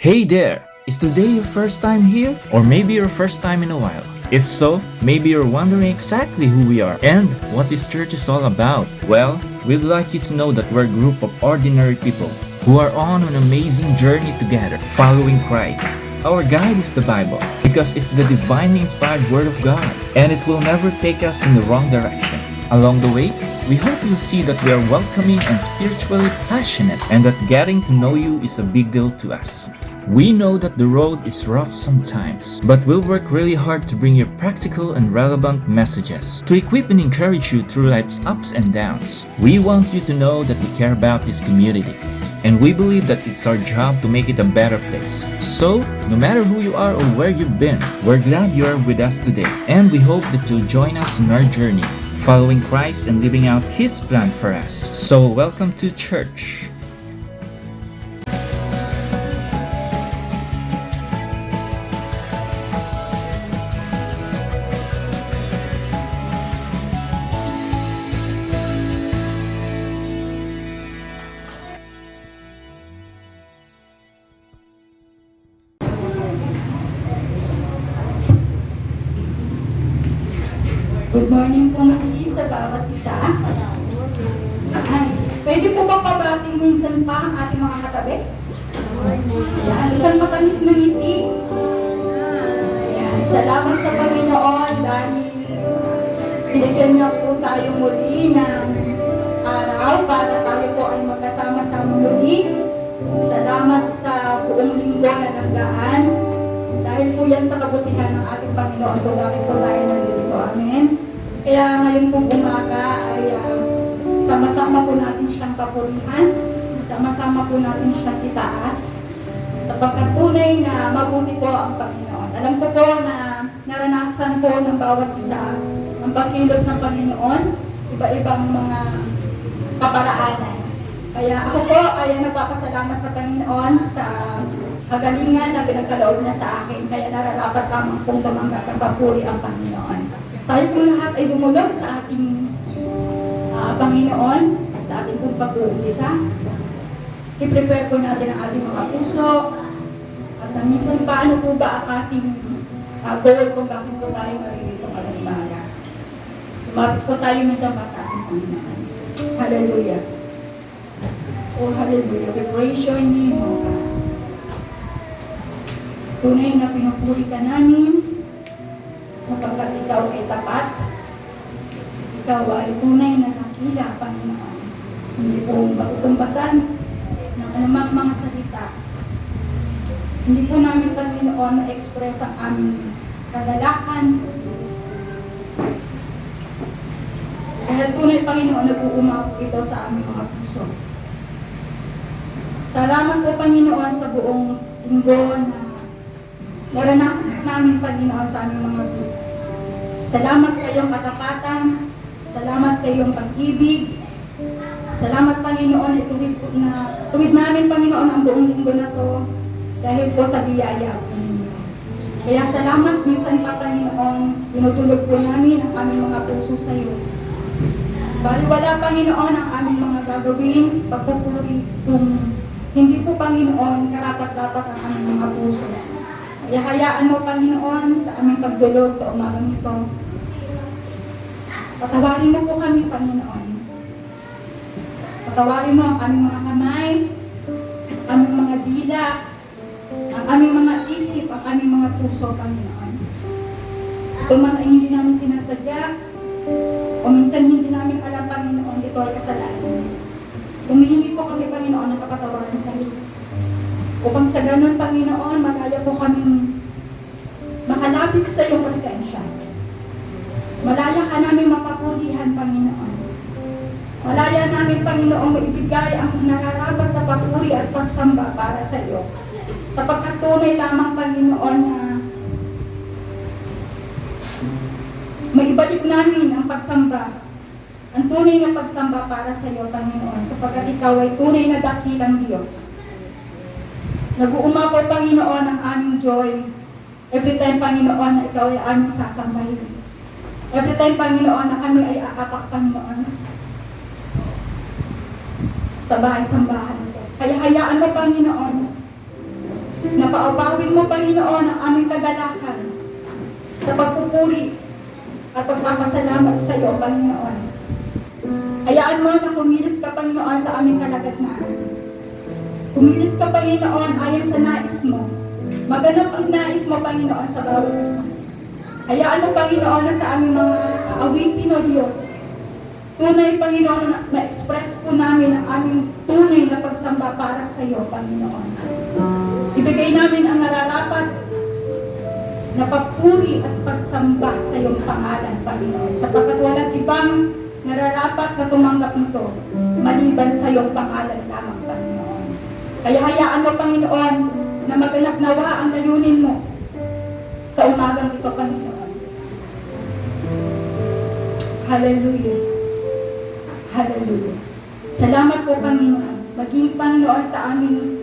Hey there! Is today your first time here? Or maybe your first time in a while? If so, maybe you're wondering exactly who we are and what this church is all about. Well, we'd like you to know that we're a group of ordinary people who are on an amazing journey together, following Christ. Our guide is the Bible because it's the divinely inspired Word of God and it will never take us in the wrong direction. Along the way, we hope you'll see that we are welcoming and spiritually passionate and that getting to know you is a big deal to us. We know that the road is rough sometimes, but we'll work really hard to bring you practical and relevant messages to equip and encourage you through life's ups and downs. We want you to know that we care about this community, and we believe that it's our job to make it a better place. So, no matter who you are or where you've been, we're glad you are with us today, and we hope that you'll join us in our journey, following Christ and living out His plan for us. So, welcome to church. Good morning po muli sa bawat isa. Ay, pwede po ba pabating minsan pa ang ating mga katabi? Yan, isang matamis na ngiti. Yan, salamat sa Panginoon dahil binigyan niya po tayo muli ng araw para tayo po ay magkasama-sama muli. Salamat sa buong linggo na nagdaan. Dahil po yan sa kabutihan ng ating Panginoon kung bakit po tayo nandito. Amen. Kaya ngayon pong umaga ay sama-sama po natin siyang papurihan, sama-sama po natin siyang itaas, sapagkat tunay na mabuti po ang Panginoon. Alam ko po na naranasan po ng bawat isa ang pagkilos ng Panginoon, iba-ibang mga kaparaanan. Kaya ako po ay nagpapasalamat sa Panginoon sa kagalingan na pinagkaloob niya sa akin, kaya nararapat lamang pong tumanggap ng papuri ang Panginoon. Tayo po lahat ay dumulog sa ating Panginoon, sa ating pong pag-uumpisa. I-prepare po natin ang ating mga puso. At minsan paano po ba ang ating goal kung bakit po tayo maririto ngayong umaga. Lumapit po tayo minsan pa sa ating Panginoon. Hallelujah. Oh, hallelujah. We praise your name, O God. Tunay na pinupuri ka namin sapagkat ikaw ay tapat. Ikaw ay tunay na nakila, Panginoon. Hindi po matutumbasan ng anumang mga salita. Hindi po namin, Panginoon, na-express ang aming kagalakan. Kaya tunay, Panginoon, nag-uumap ito sa aming mga puso. Salamat po, Panginoon, sa buong linggo na naranasan namin, Panginoon, sa aming mga buhay. Salamat sa iyong katapatan. Salamat sa iyong pag-ibig. Salamat, Panginoon, tuwid namin, Panginoon, ang buong linggo na to dahil po sa biyaya po ninyo. Kaya salamat, minsan pa, Panginoon, tinutulog po namin ang aming mga puso sa iyo. Baliwala, Panginoon, ang aming mga gagawin, pagpupuri, kung hindi po, Panginoon, karapat-dapat ang aming mga puso. Kaya hayaan mo, Panginoon, sa aming pagdulog sa umagang ito. Patawarin mo po kami, Panginoon. Patawarin mo ang aming mga kamay, ang aming mga dila, ang aming mga isip, ang aming mga puso, Panginoon. Ito man ay hindi namin sinasadya, o minsan hindi namin alam, Panginoon, ito ay kasalanan. Humihingi po kami, Panginoon, ng kapatawaran sa iyo. Upang sa ganun, Panginoon, malaya po kaming makalapit sa iyong presensya. Malaya ka namin mapapurihan, Panginoon. Malaya namin, Panginoon, maibigay ang nararapat na papuri at pagsamba para sa iyo. Sapagkat tunay lamang, Panginoon, na maibalik namin ang pagsamba, ang tunay na pagsamba para sa iyo, Panginoon, sapagkat ikaw ay tunay na dakilang Diyos. Nag-uumapaw, Panginoon, ang aming joy. Every time, Panginoon, na ikaw ay aming sasambahin. Every time, Panginoon, na kami ay aapak, Panginoon, sa bahay-sambahan ito. Kaya hayaan mo, Panginoon, Napaabawin mo, Panginoon, ang aming kagalakan sa pagpupuri at pagpapasalamat sa iyo, Panginoon. Hayaan mo na kumilos ka, Panginoon, sa aming kalagitnaan. Kumilos ka, Panginoon, ayon sa nais mo. Maganap ang nais mo, Panginoon, sa bawat isa. Hayaan mo, Panginoon, na sa aming mga awitin, O Diyos, tunay, Panginoon, na ma-express po namin ang aming tunay na pagsamba para sa iyo, Panginoon. Ibigay namin ang nararapat na pagpuri at pagsamba sa iyong pangalan, Panginoon, sapagkat walang ibang nararapat na tumanggap nito maliban sa iyong pangalan lamang, Panginoon. Kaya hayaan mo, Panginoon, na maganap nawa ang layunin mo sa umagang ito, Panginoon. Hallelujah. Hallelujah. Salamat po, Panginoon. Maging, Panginoon, sa aming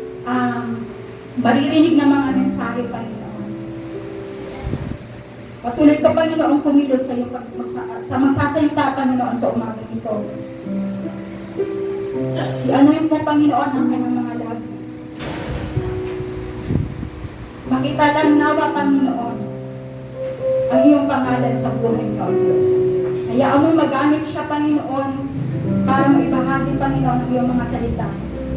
maririnig na mga mensahe, Panginoon. Patuloy ka, Panginoon, kumilos sa iyo sa magsasalita, Panginoon, sa umagang ito. I-anoint mo, Panginoon, ang kanyang mga labi. Makita lang nawa, Panginoon, ang iyong pangalan sa buhay niyo, O Diyos. Hayaan mo magamit siya, Panginoon, para maibahagi, Panginoon, ang iyong mga salita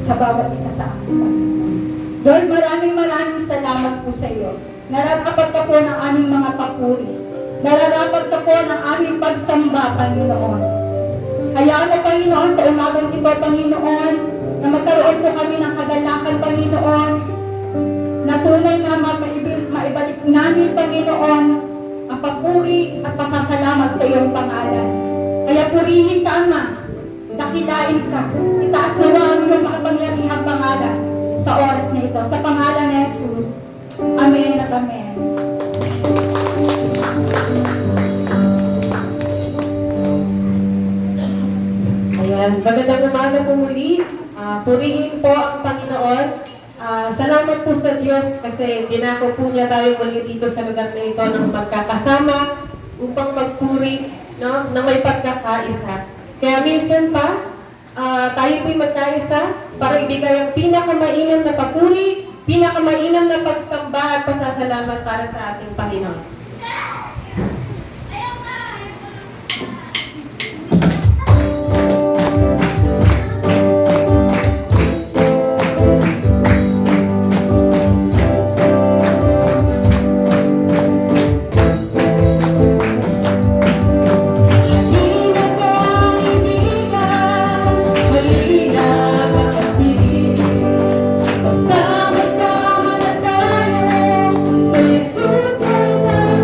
sa bawat isa sa akin, Panginoon. Lord, maraming salamat po sa iyo. Nararapat ka po ng aming mga papuri. Nararapat ka po ng aming pagsamba, Panginoon. Hayaan mo, Panginoon, sa umagang ito, Panginoon, na magkaroon po kami ng kagalakan, Panginoon, na tunay na maibalik namin, Panginoon, ang papuri at pasasalamat sa iyong pangalan. Kaya purihin ka, Ama, dakilain ka, itaas nawa ang iyong makapangyarihang pangalan sa oras na ito. Sa pangalan ni Jesus. Amen at amen. Ayan, magandang umaga po muli. Purihin po ang Panginoon. Salamat po sa Diyos kasi dinako po niya tayo muli dito sa lugar na ito ng magkakasama upang magpuri, no, na may pagkakaisa. Kaya minsan pa, tayo po'y magkaisa para ibigay ang pinakamainam na papuri, pinakamainam na pagsamba at pasasalamat para sa ating Panginoon. Sama-sama na tayo sa Jesus ay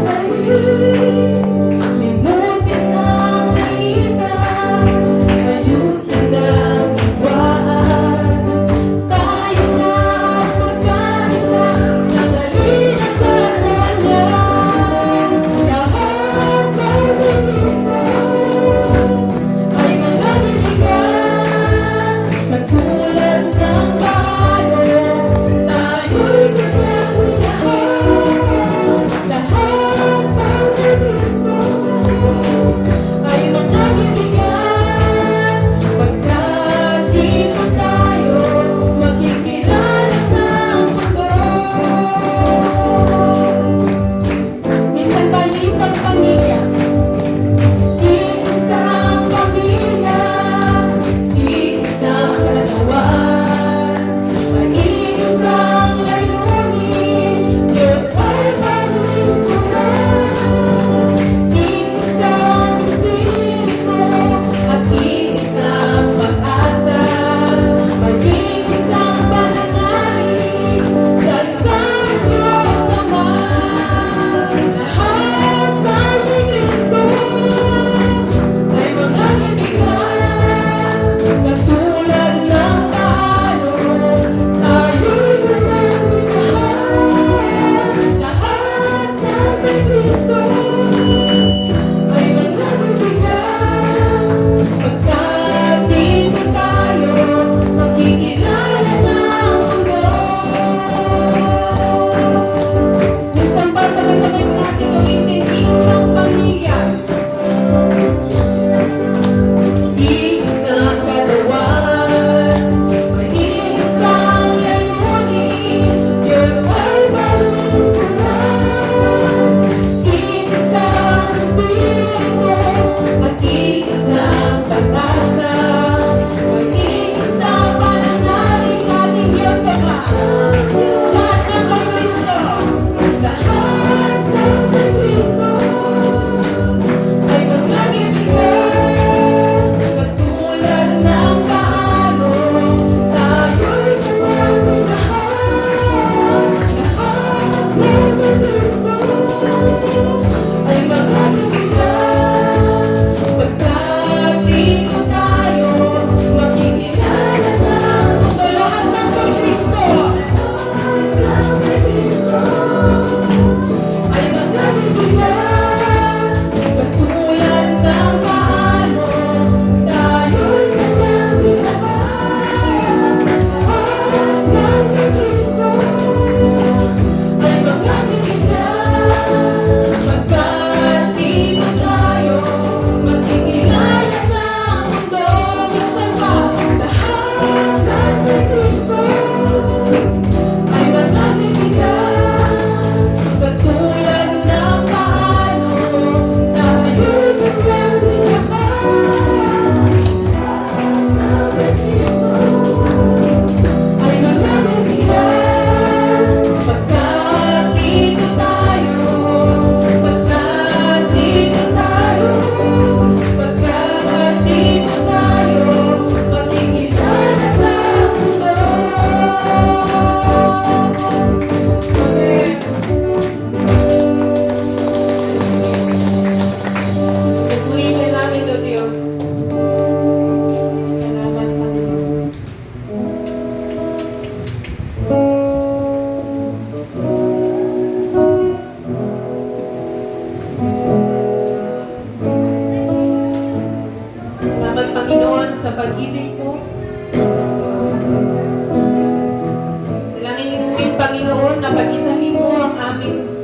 Panginoon, na pag-isahin mo ang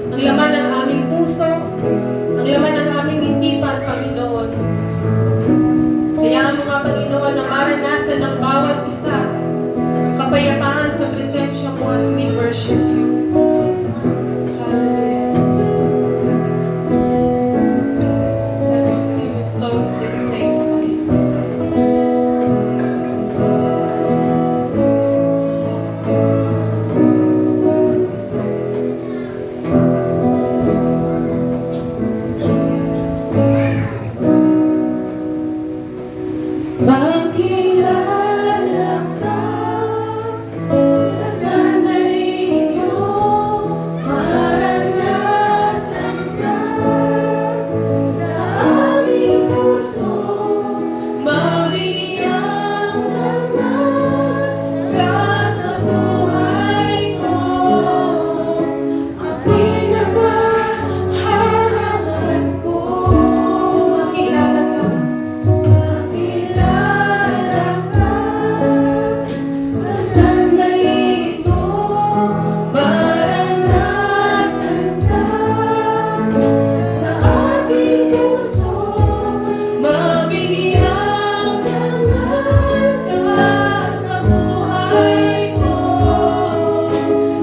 laman ng aming puso, ang laman ng aming isipan, Panginoon. Kaya mo nga, Panginoon, na maranasan ng bawat isa ang kapayapaan sa presensya mo as we worship you. Hallelujah. Let your spirit flow in this place, Panginoon. Magkilala ka sa sandali ito, maranasan ka sa aming puso, mabigyan ka sa buhay ko, ang pinakaharangan ko. Magkilala ka. Magkilala ka sa sandali ito, maranasan ka sa aking puso, mabigyan ka sa buhay ko,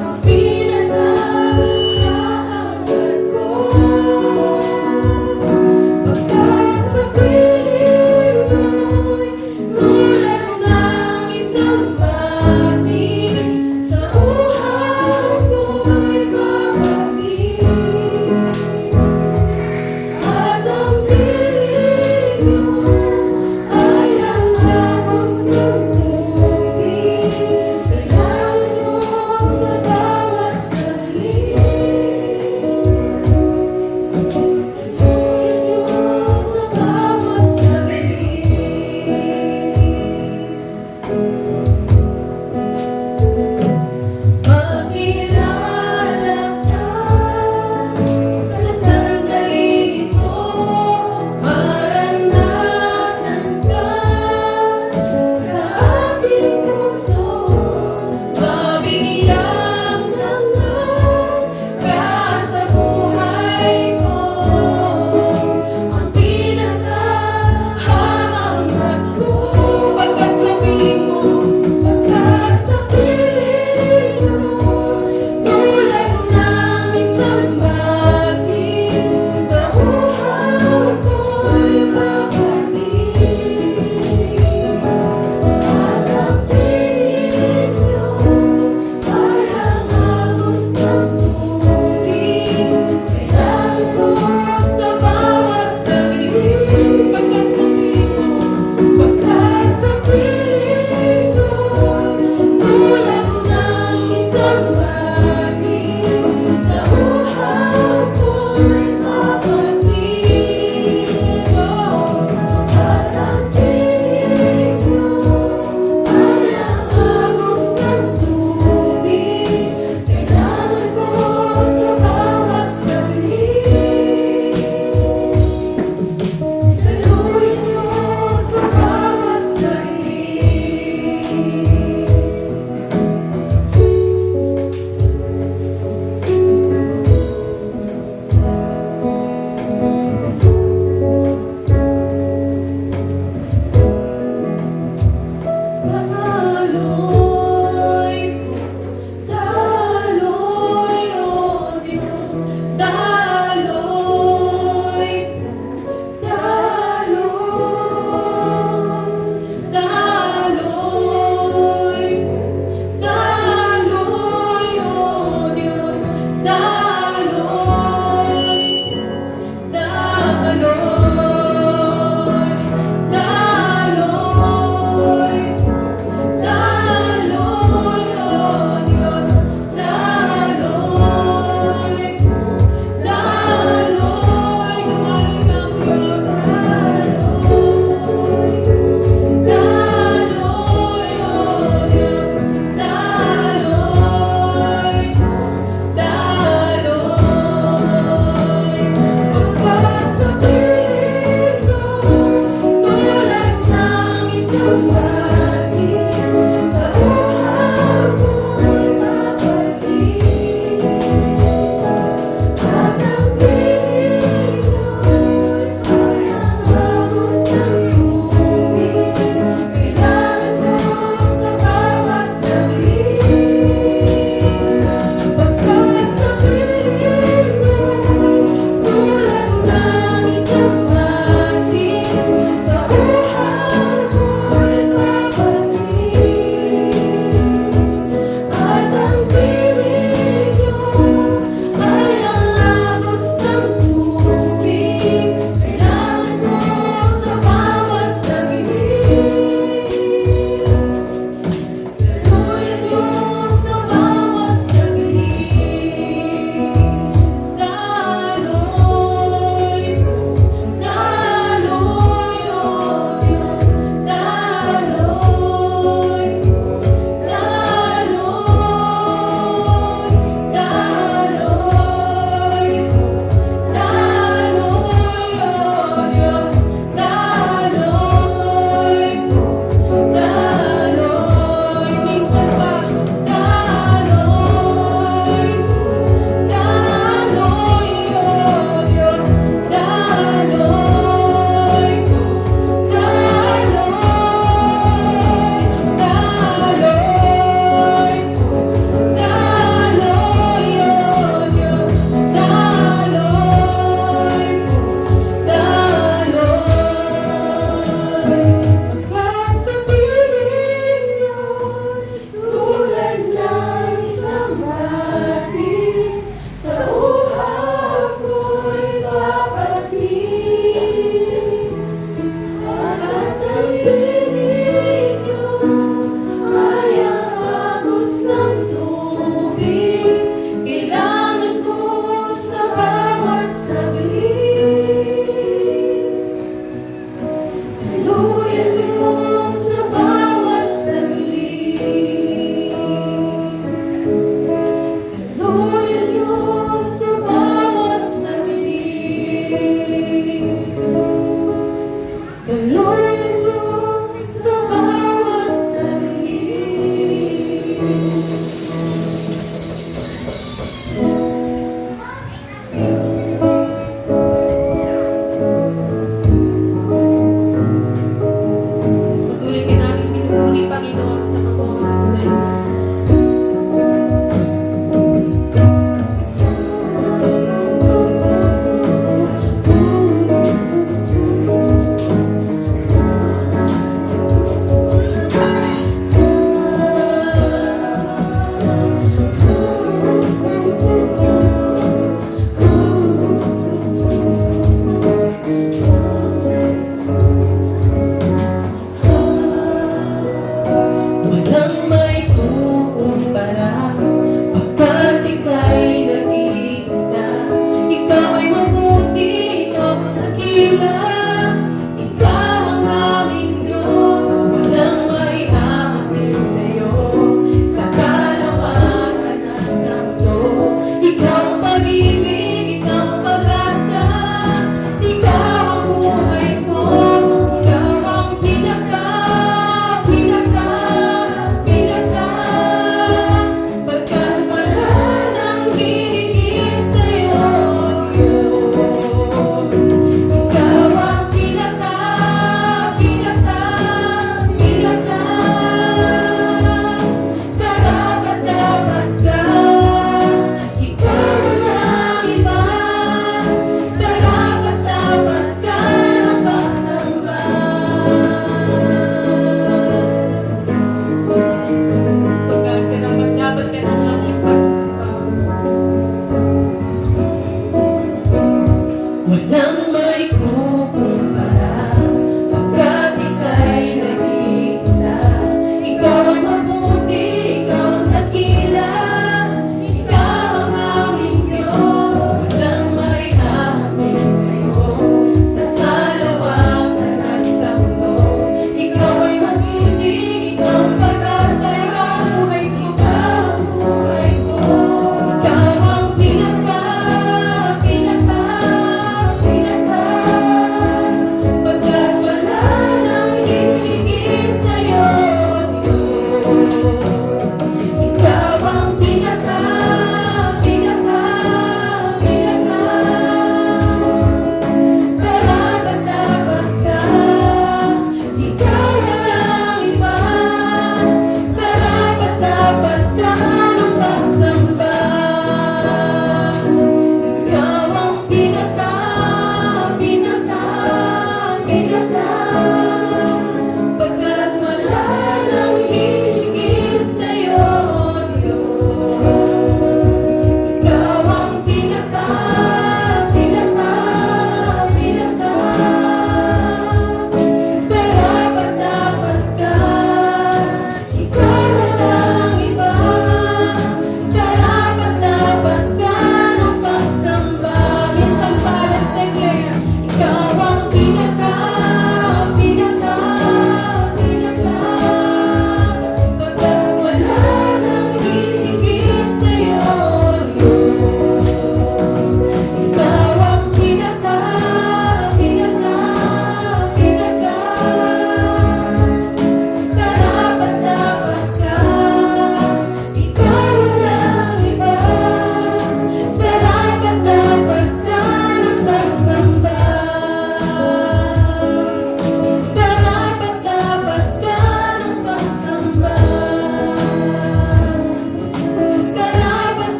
ang pinakaharangan ko. Pagkat sa piling mo'y tulad ng isang bagay, sa uhaw ko'y babagin. At ang piling mo ay ang hapos ng tubig, kaya mo sa bawat saglit. Magkilala ka sa sandali ito, maranasan ka sa aking puso, mabigyan ka sa buhay ko, ang pinakaharangan ko. Pagkat sa piling mo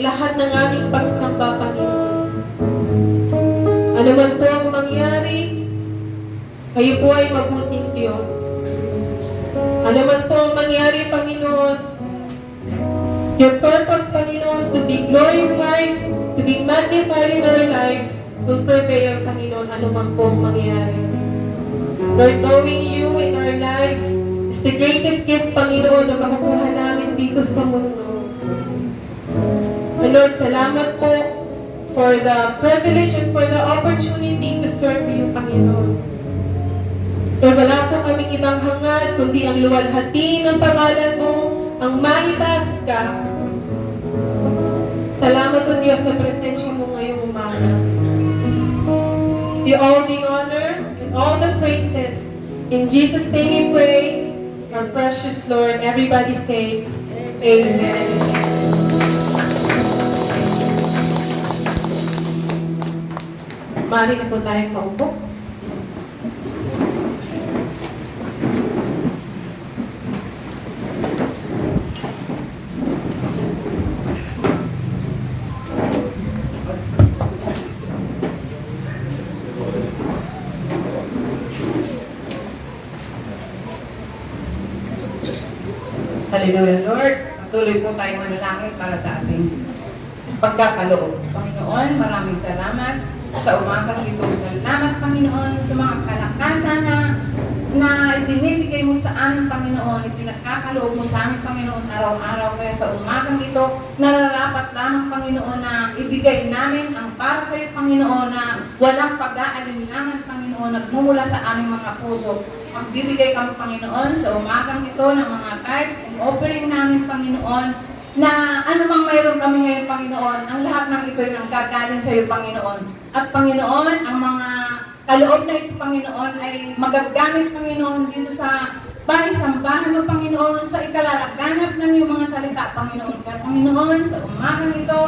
lahat ng aming pagsamba, Panginoon. Ano man po ang mangyari, kayo po ay mabuting Diyos. Ano man po ang mangyari, Panginoon, your purpose, Panginoon, to be glorified, to be magnified in our lives, will prevail, Panginoon, ano man po ang mangyari. Lord, knowing you in our lives is the greatest gift, Panginoon, na makukuha namin dito sa mundo. And Lord, salamat po for the privilege and for the opportunity to serve you, Panginoon. Lord, wala po kaming ibang hangad, kundi ang luwalhati ng pangalan mo, ang maitaas ka. Salamat po, Diyos, sa presensya mo ngayong umaga. You all the honor and all the praises. In Jesus' name we pray, our precious Lord. Everybody say, Amen. Mari na po tayong maupo. Hallelujah, Lord. Patuloy po tayo manalangin para sa ating pagkakaloob. Panginoon, maraming salamat sa umagang ito. Salamat, Panginoon, sa mga kalakasan na ibinibigay mo sa amin, Panginoon, ipinagkakaloob mo sa amin, Panginoon, araw-araw. Kaya sa umagang ito, nararapat lamang, Panginoon, na ibigay namin ang para sa iyo, Panginoon, na walang pag-aalinlangan, Panginoon, nagmumula sa aming mga puso. Magbibigay kami, Panginoon, sa umagang ito ng mga tithes and offering namin, Panginoon, na anumang mayroon kami ngayon, Panginoon, ang lahat ng ito ay nanggagaling sa iyo, Panginoon. At Panginoon, ang mga kaloob na ito, Panginoon, ay magagamit, Panginoon, dito sa bahay-sambahan mo, Panginoon, sa ikalalaganap ng iyong mga salita, Panginoon. Kaya, Panginoon, sa umagang ito,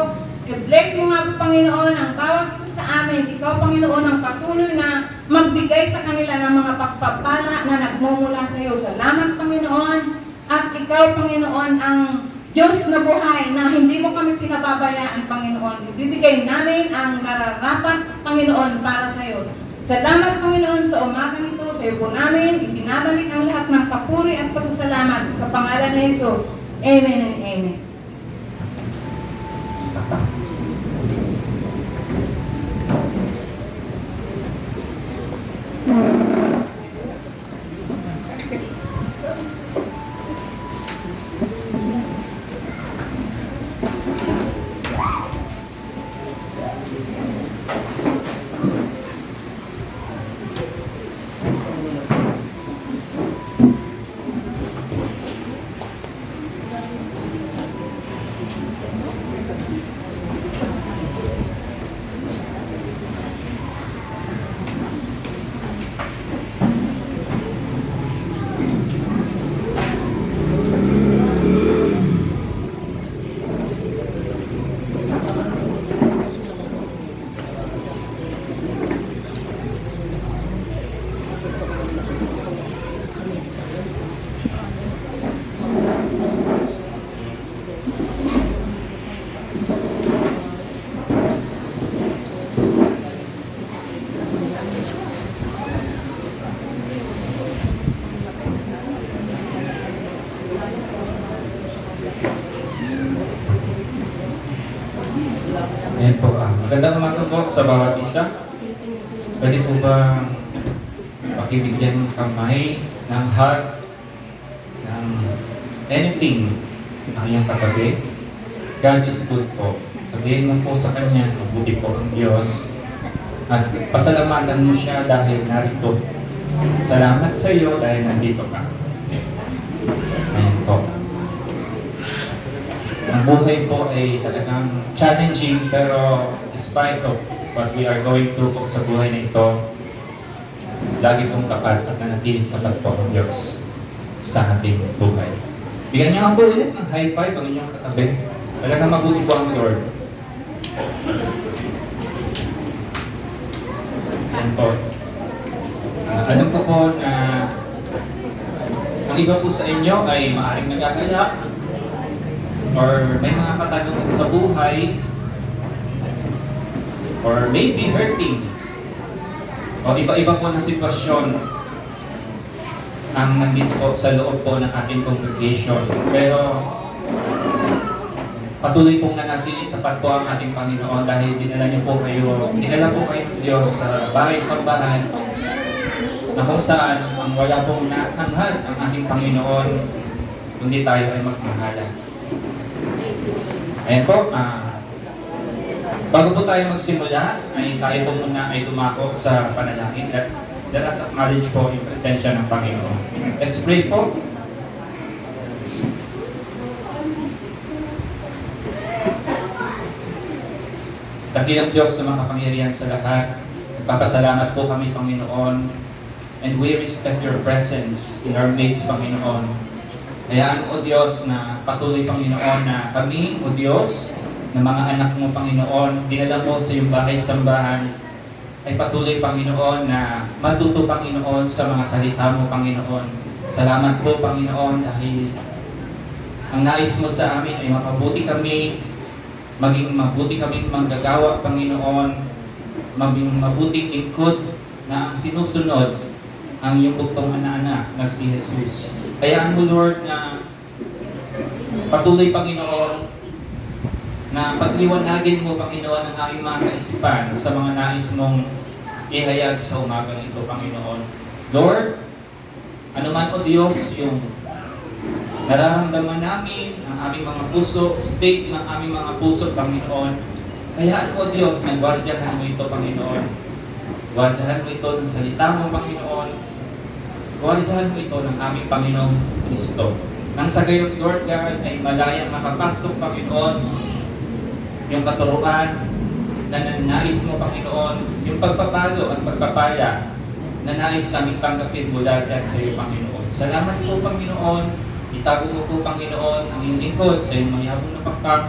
i-bless mo nga, Panginoon, ang bawat isa sa amin. Ikaw, Panginoon, ang patuloy na magbigay sa kanila ng mga pagpapala na nagmumula sa iyo. Salamat, Panginoon. At ikaw, Panginoon, ang Diyos na buhay na hindi mo kami pinababayaan, Panginoon. Ibibigay namin ang nararapat, Panginoon, para sa iyo. Salamat, Panginoon, sa umagang ito. Sa iyo po namin, ibinabalik ang lahat ng papuri at pasasalamat sa pangalan ni Jesus. Amen and amen. Ayan po. Magandang umaga po sa bawat isa. Pwede po ba pakibigyan ng kamay, ng hug, ng anything ang iyong katabi? God is good po. Sabihin mo po sa Kanya, mabuti po ang Diyos. At pasalamatan mo siya dahil narito. Salamat sa iyo dahil nandito ka. Ayan po. Ang buhay po ay talagang challenging, pero despite of what we are going through po sa buhay na ito, lagi pong kapal at nanatiling kapal po ang Diyos sa ating buhay. Bigyan niyo ang ulit ng high five ang inyong katabi. Talagang mabuti po ang Lord. Yan po. Alam ko po na ang iba po sa inyo ay maaaring nagkakaya. or may mga katanungan sa buhay, or maybe hurting, o iba-iba po na sitwasyon ang nandito po sa loob po ng ating congregation. Pero patuloy pong nanatili tapat po ang ating Panginoon dahil dinala po kayo ng Diyos sa bahay-sambahan na kung saan ang wala pong nahanghad ang ating Panginoon kundi tayo ay magmahala. Ayan po, bago po tayo magsimula, ay tayo po muna ay dumako sa panalangin. Let us acknowledge po yung presensya ng Panginoon. Let's pray po. Dakilang Diyos na makapangyarihan sa lahat, nagpapasalamat po kami, Panginoon, and we respect your presence in our midst, Panginoon. Hayaan mo, O Diyos, na patuloy, Panginoon, na kami, O Diyos, na mga anak mo, Panginoon, dinala mo sa iyong bahay-sambahan, ay patuloy, Panginoon, na matuto, Panginoon, sa mga salita mo, Panginoon. Salamat po, Panginoon, dahil ang nais mo sa amin ay makabuti kami, maging mabuti kaming manggagawa, Panginoon, maging mabuting lingkod na ang sinusunod ang iyong buktong anak-anak na si Jesus. Hayaan mo, Lord, na patuloy, Panginoon, na pagliwanagin mo, Panginoon, ang aming mga kaisipan sa mga nais mong ihayag sa umagang ito, Panginoon. Lord, anuman, O Diyos, yung nararamdaman namin, ang aming mga puso, state ng aming mga puso, Panginoon. Hayaan mo, Diyos, na gwardiyahan mo ito, Panginoon. Gwardiyahan mo ito ng salita mo, Panginoon. Gwardiyahan mo ito ng aming Panginoong Kristo. Nang sa gayon, Lord God, ay malayang makapasok, Panginoon, yung katuruan na nais mo, Panginoon, yung pagpapalo at pagpapala na nais kaming tanggapin mula dyan sa iyo, Panginoon. Salamat po, Panginoon. Itago mo po, Panginoon, ang iyong lingkod sa iyong mayabong na pagkak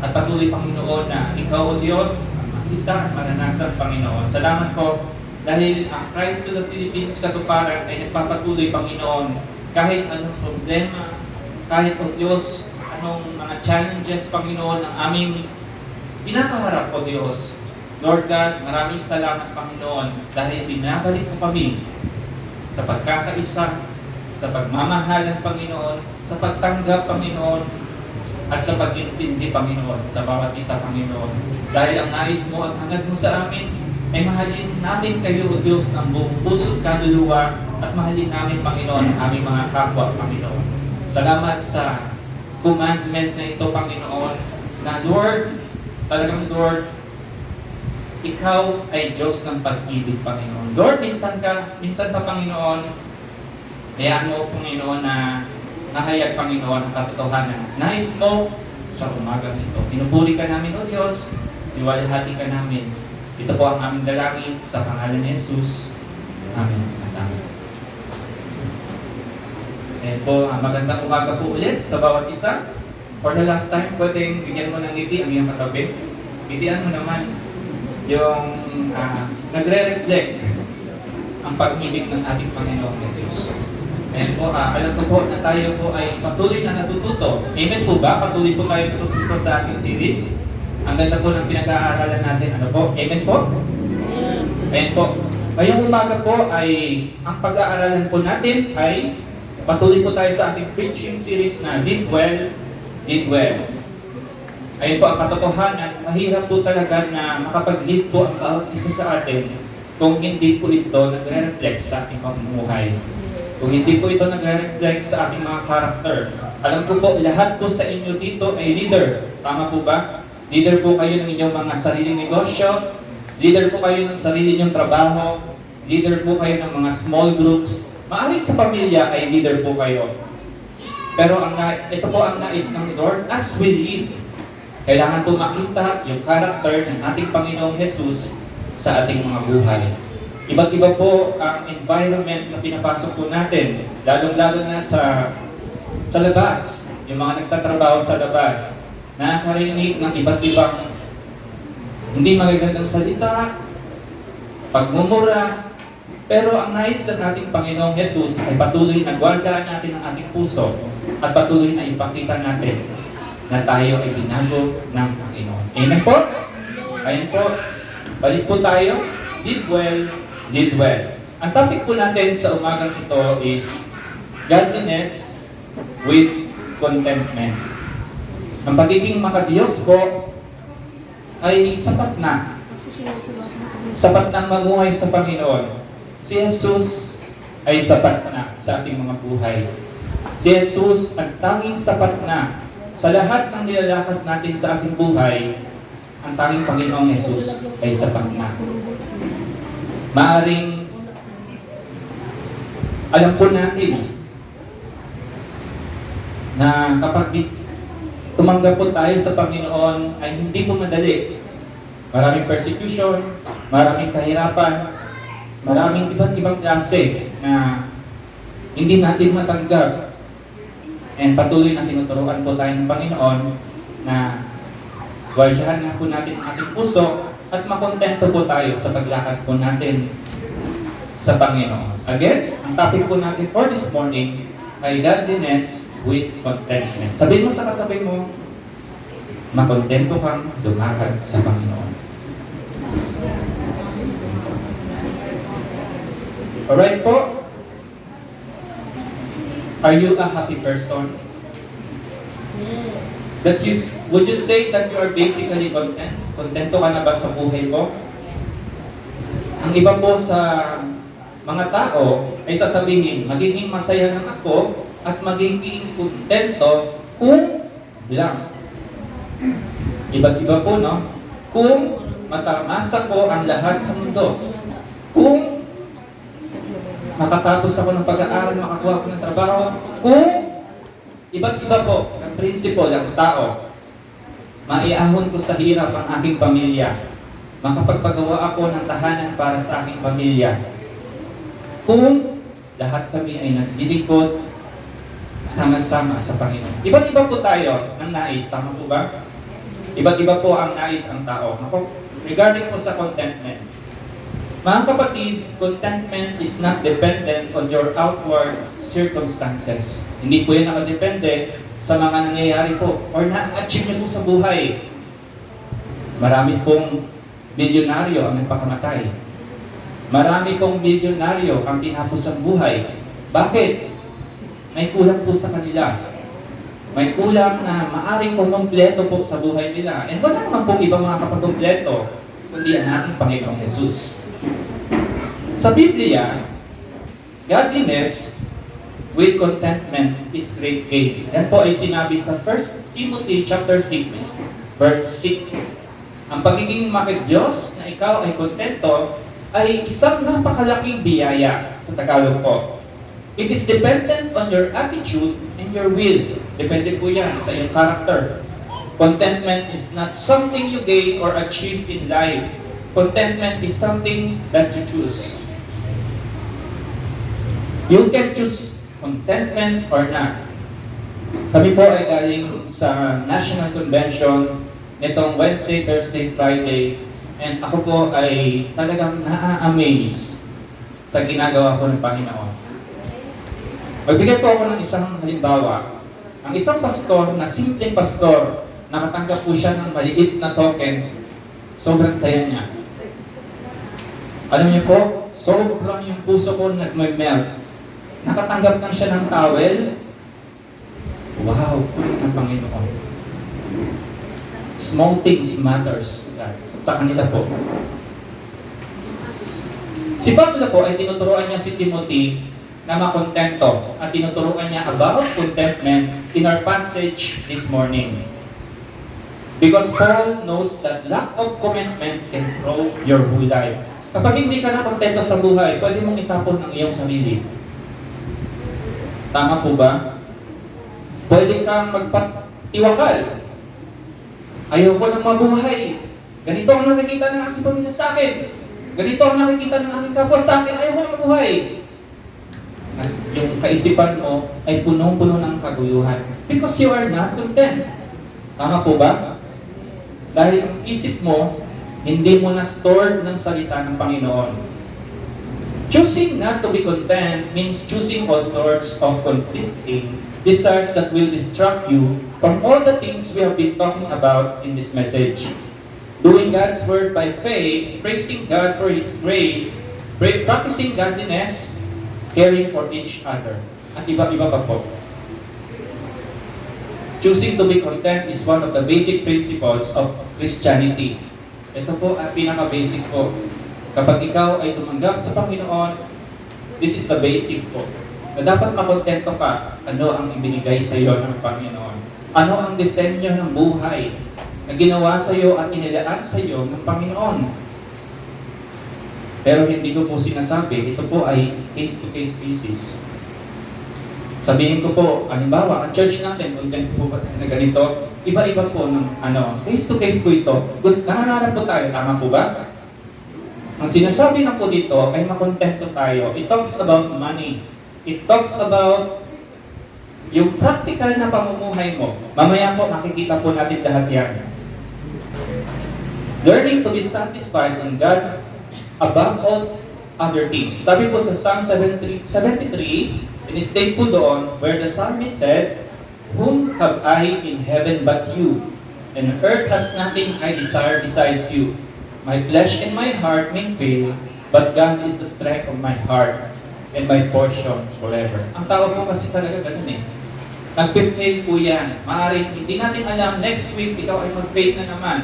at patuloy, Panginoon, na Ikaw, O Diyos, ang makita at maranasan, Panginoon. Salamat po dahil ang Christ to the Philippines katuparan ay nagpapatuloy, Panginoon, kahit anong problema, kahit, O Diyos, anong mga challenges, Panginoon, ang aming pinakaharap, O Diyos. Lord God, maraming salamat, Panginoon, dahil binabalik mo kami sa pagkakaisa, sa pagmamahalan, Panginoon, sa pagtanggap, Panginoon, at sa pag-intindi, Panginoon, sa bawat isa, Panginoon. Dahil ang nais mo at hangad mo sa amin, ay mahalin namin kayo, O Diyos, ng buong puso at kaluluwa, at mahalin namin, Panginoon, ang aming mga kapwa, Panginoon. Salamat sa commandment na ito, Panginoon, na Lord, talagang Lord, Ikaw ay Diyos ng pag-ibig, Panginoon. Lord, minsan pa, Panginoon, hayaan mo, Panginoon, na nahayag, Panginoon, ang katotohanan. Nais mo sa umagang ito. Pinupuri ka namin, O Diyos. Iwalhati ka namin. Ito po ang aming dalangin sa pangalan ni Jesus. Amen. Amen. Ayan po, magandang umaga po ulit sa bawat isa. For the last time, pwedeng bigyan mo ng ngiti ang iyong katabi. Ngitian mo naman yung nagre-reflect ang pag-ibig ng ating Panginoong Jesus. Ayan po, alam ko po na tayo po ay patuloy na natututo. Amen po ba? Patuloy po tayo natututo sa ating series. Ang ganda po ng pinag-aaralan natin. Ano po? Amen po? Ayan po. Ngayong umaga po ay ang pag-aaralan po natin ay patuloy po tayo sa ating preaching series na Live Well, Live Well. Ayun po ang katotohanan. Mahirap po talaga na makapag-lead po ang bawat isa sa atin kung hindi po ito nagre-reflect sa ating pamumuhay. Kung hindi po ito nagre-reflect sa ating mga character. Alam ko po, lahat po sa inyo dito ay leader. Tama po ba? Leader po kayo ng inyong mga sariling negosyo. Leader po kayo ng sarili ninyong trabaho. Leader po kayo ng mga small groups. Maaaring sa pamilya ay leader po kayo. Pero ito po ang nais ng Lord. As we lead, kailangan po makita yung character ng ating Panginoong Jesus sa ating mga buhay. Iba't iba po ang environment na pinapasok po natin, lalong-lalo na sa labas, yung mga nagtatrabaho sa labas, nakakarinig ng iba't ibang hindi magagandang salita, pagmumura, pero ang nais ng ating Panginoong Jesus ay patuloy na gwardiyahan natin ang ating puso at patuloy na ipakita natin na tayo ay binago ng Panginoon. Amen po? Ayan po. Balik po tayo. Did well, did well. Ang topic po natin sa umagang ito is godliness with contentment. Ang pagiging makadiyos po ay sapat na. Sapat nang mamuhay sa Panginoon. Si Jesus ay sapat na sa ating mga buhay. Si Jesus ang tanging sapat na sa lahat ng nilalakad natin sa ating buhay. Ang tanging Panginoong Jesus ay sapat na. Maaring alam po natin na kapag tumanggap po tayo sa Panginoon ay hindi po madali. Maraming persecution, maraming kahirapan, maraming iba't ibang klase na hindi natin matanggap. And patuloy na tinuturuan po tayo ng Panginoon na gwardiyahan na po natin ang ating puso at makontento po tayo sa paglakad po natin sa Panginoon. Again, ang topic po natin for this morning ay godliness with contentment. Sabihin mo sa katabi mo, makontento kang lumakad sa Panginoon. Alright po? Are you a happy person? Would you say that you are basically content? Kontento ka na ba sa buhay mo? Ang iba po sa mga tao ay sasabihin, magiging masaya lang ako at magiging kontento kung lang. Iba't iba po, no? Kung matamasa ko ang lahat sa mundo. Kung makatapos ako ng pag-aaral, makakuha ako ng trabaho. Kung iba't iba po ang prinsipyo ng tao, maiahon ko sa hirap ang aking pamilya. Makapagpagawa ako ng tahanan para sa aking pamilya. Kung lahat kami ay naglilingkod sama-sama sa Panginoon. Iba't iba po tayo ng nais, tama po ba? Iba't iba po ang nais ang tao. Regarding po sa contentment, mga kapatid, contentment is not dependent on your outward circumstances. Hindi po yan nakadepende sa mga nangyayari po or na-achieve niyo po sa buhay. Marami pong milyonaryo ang nagpakamatay. Marami pong milyonaryo ang tinapos ang buhay. Bakit? May kulang po sa kanila. May kulang na maaring kumpleto po sa buhay nila. And wala naman pong ibang mga kapagkumpleto, kundi ang ating Panginoong Jesus. Sa Biblia, godliness with contentment is great gain. Yan po ay sinabi sa 1 Timothy chapter 6, verse 6. Ang pagiging makidiyos na ikaw ay kontento ay isang napakalaking biyaya sa Tagalog po. It is dependent on your attitude and your will. Depende po yan sa iyong character. Contentment is not something you gain or achieve in life. Contentment is something that you choose. You can choose contentment or not. Kami po ay galing sa National Convention nitong Wednesday, Thursday, Friday, and ako po ay talagang na-amaze sa ginagawa po ng Panginoon. Magbigay po ako ng isang halimbawa. Ang isang pastor na simpleng pastor, nakatanggap po siya ng maliit na token, sobrang saya niya. Alam niyo po, sobrang yung puso ko nag-melt. Nakatanggap lang siya ng towel. Wow, kulit ng Panginoon. Small things matters sa kanila po. Si Pablo po ay tinuturuan niya si Timothy na makontento at tinuturuan niya about contentment in our passage this morning. Because Paul knows that lack of commitment can throw your whole life. Kapag hindi ka na kontento sa buhay, pwede mong itapon ang iyong sarili. Tama po ba? Pwede kang magpatiwakal. Ayaw ko nang mabuhay. Ganito ang nakikita ng aking pamilya sa akin. Ganito ang nakikita ng aking kapwa sa akin. Ayaw ko nang mabuhay. As yung kaisipan mo ay punong-puno ng kaguluhan. Because you are not content. Tama po ba? Dahil ang isip mo, hindi mo na stored ng salita ng Panginoon. Choosing not to be content means choosing all sorts of conflicting desires that will distract you from all the things we have been talking about in this message. Doing God's word by faith, praising God for His grace, practicing godliness, caring for each other. At iba-iba pa po. Choosing to be content is one of the basic principles of Christianity. Ito po ang pinaka-basic po. Kapag ikaw ay tumanggap sa Panginoon, this is the basic po. Na dapat makontento ka, ano ang ibinigay sa iyo ng Panginoon. Ano ang disenyo ng buhay na ginawa sa iyo at inilaan sa iyo ng Panginoon. Pero hindi ko po sinasabi, ito po ay case-to-case basis. Sabihin ko po, halimbawa, ang church natin, content po ba na ganito, iba-iba po ng case-to-case po ito. Nangangarap po tayo, tama po ba? Ang sinasabi lang po dito ay makontento tayo. It talks about money. It talks about yung practical na pamumuhay mo. Mamaya po, makikita po natin lahat yan. Learning to be satisfied in God above all other things. Sabi po sa Psalm 73, in-state po doon, where the psalmist said, "Whom have I in heaven but you? And earth has nothing I desire besides you. My flesh and my heart may fail, but God is the strength of my heart and my portion forever." Ang tawag po kasi talaga ganun eh. Nag-fail po yan. Maaaring hindi natin alam, next week ikaw ay mag-fail na naman.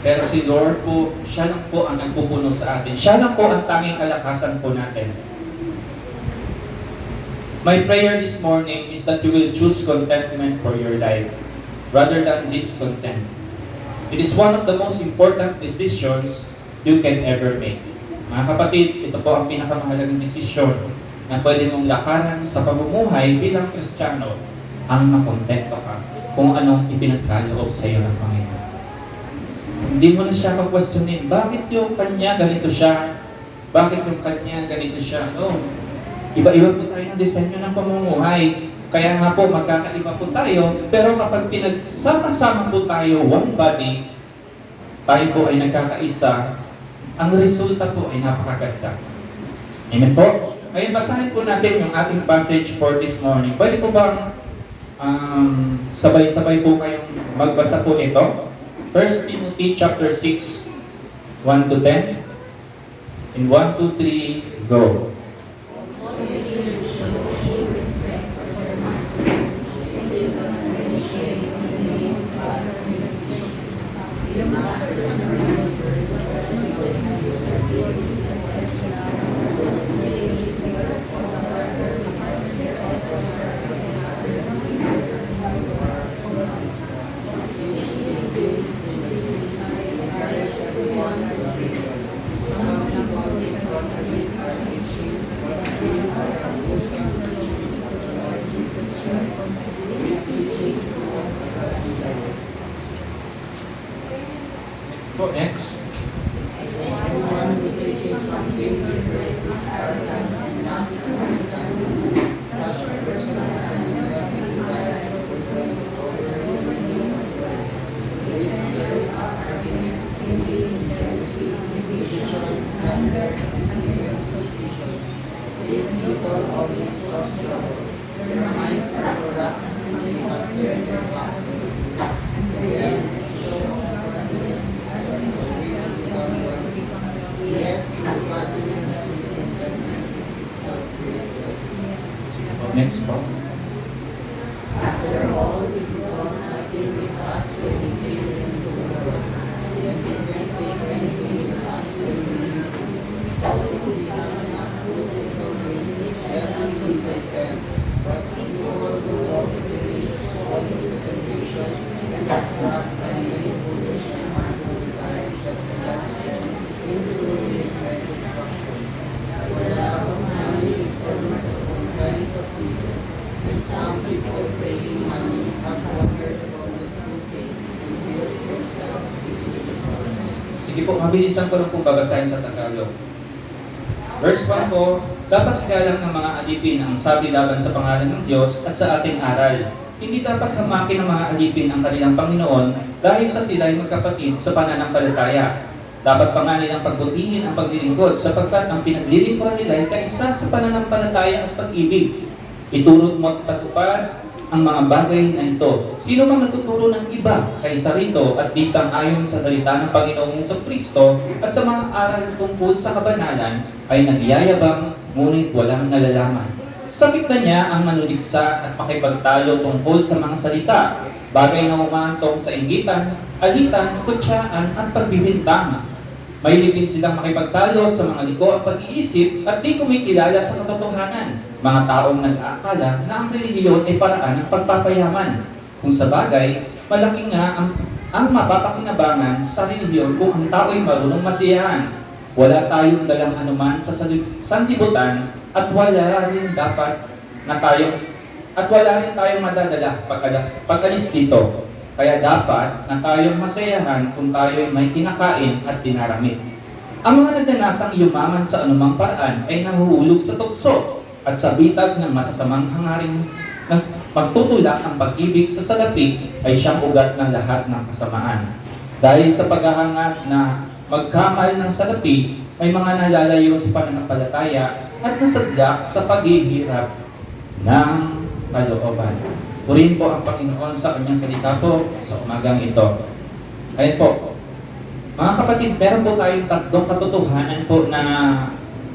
Pero si Lord po, siya lang po ang nagpupuno sa atin. Siya lang po ang tanging kalakasan po natin. My prayer this morning is that you will choose contentment for your life rather than discontent. It is one of the most important decisions you can ever make. Mga kapatid, ito po ang pinakamahalagang desisyon na pwede mong lakaran sa pamumuhay bilang Kristiyano, ang makontento ka kung anong ipinagkaloob sa iyo ng Panginoon. Hindi mo na siya ka-questionin, bakit yung kanya ganito siya? Bakit yung kanya ganito siya? No. Iba-iba po tayo ng disenyo ng pamumuhay. Kaya nga po, magkakaiba po tayo. Pero kapag pinagsama-sama po tayo, one body, tayo po ay nagkakaisa, ang resulta po ay napakaganda. Amen po? Ngayon, basahin po natin yung ating passage for this morning. Pwede po bang sabay-sabay po kayong magbasa po ito? 1 Timothy chapter 6, 1 to 10. In 1, 2, 3, go. Go next. Next po. Sige po, mabilisan ko lang po babasahin sa Tagalog. Verse 1 po, dapat igalang ng mga alipin ang sabi laban sa pangalan ng Diyos at sa ating aral. Hindi dapat hamakin ng mga alipin ang kanilang Panginoon dahil sa sila'y magkapatid sa pananampalataya. Dapat pa nga nilang pagbutihin ang paglilingkod sapagkat ang pinaglilingkuran nila ay kaisa sa pananampalataya at pag-ibig. Iturot mo at patupad ang mga bagay na ito. Sino mang nagtuturo ng iba kaysa rito at di sang-ayon sa salita ng Panginoong Jesucristo at sa mga aral tungkol sa kabanalan ay nagyayabang ngunit walang nalalaman. Sakit na niya ang manuliksa at makipagtalo tungkol sa mga salita, bagay na umantong sa inggitan, alitan, kutsaan at pagbibintang. Mahilig din silang makipagtalo sa mga liko at pag-iisip at di kumikilala sa katotohanan. Mga taong nag-aakala na ang relihiyon ay paraan ng pagpapayaman. Kung sa bagay, malaki nga ang mapapakinabangan sa relihiyon kung ang tao ay marunong masiyahan. Wala tayong dalang anuman sa sanlibutan at wala rin tayong madadala pag-alis dito. Kaya dapat na tayong masayahan kung tayo'y may kinakain at dinaramit. Ang mga nagnanasang yumaman sa anumang paraan ay nahuhulog sa tukso at sa bitag ng masasamang hangaring ng pagtutulak ang pag-ibig sa salapi ay siyang ugat ng lahat ng kasamaan. Dahil sa paghahangad na magkamal ng salapi, may mga nalalayo sa pananampalataya at nasadlak sa paghihirap ng kalooban. Purihin po ang Panginoon sa kanyang salita po sa umagang ito. Ayun po, mga kapatid, meron po tayong tatlong katotohanan po na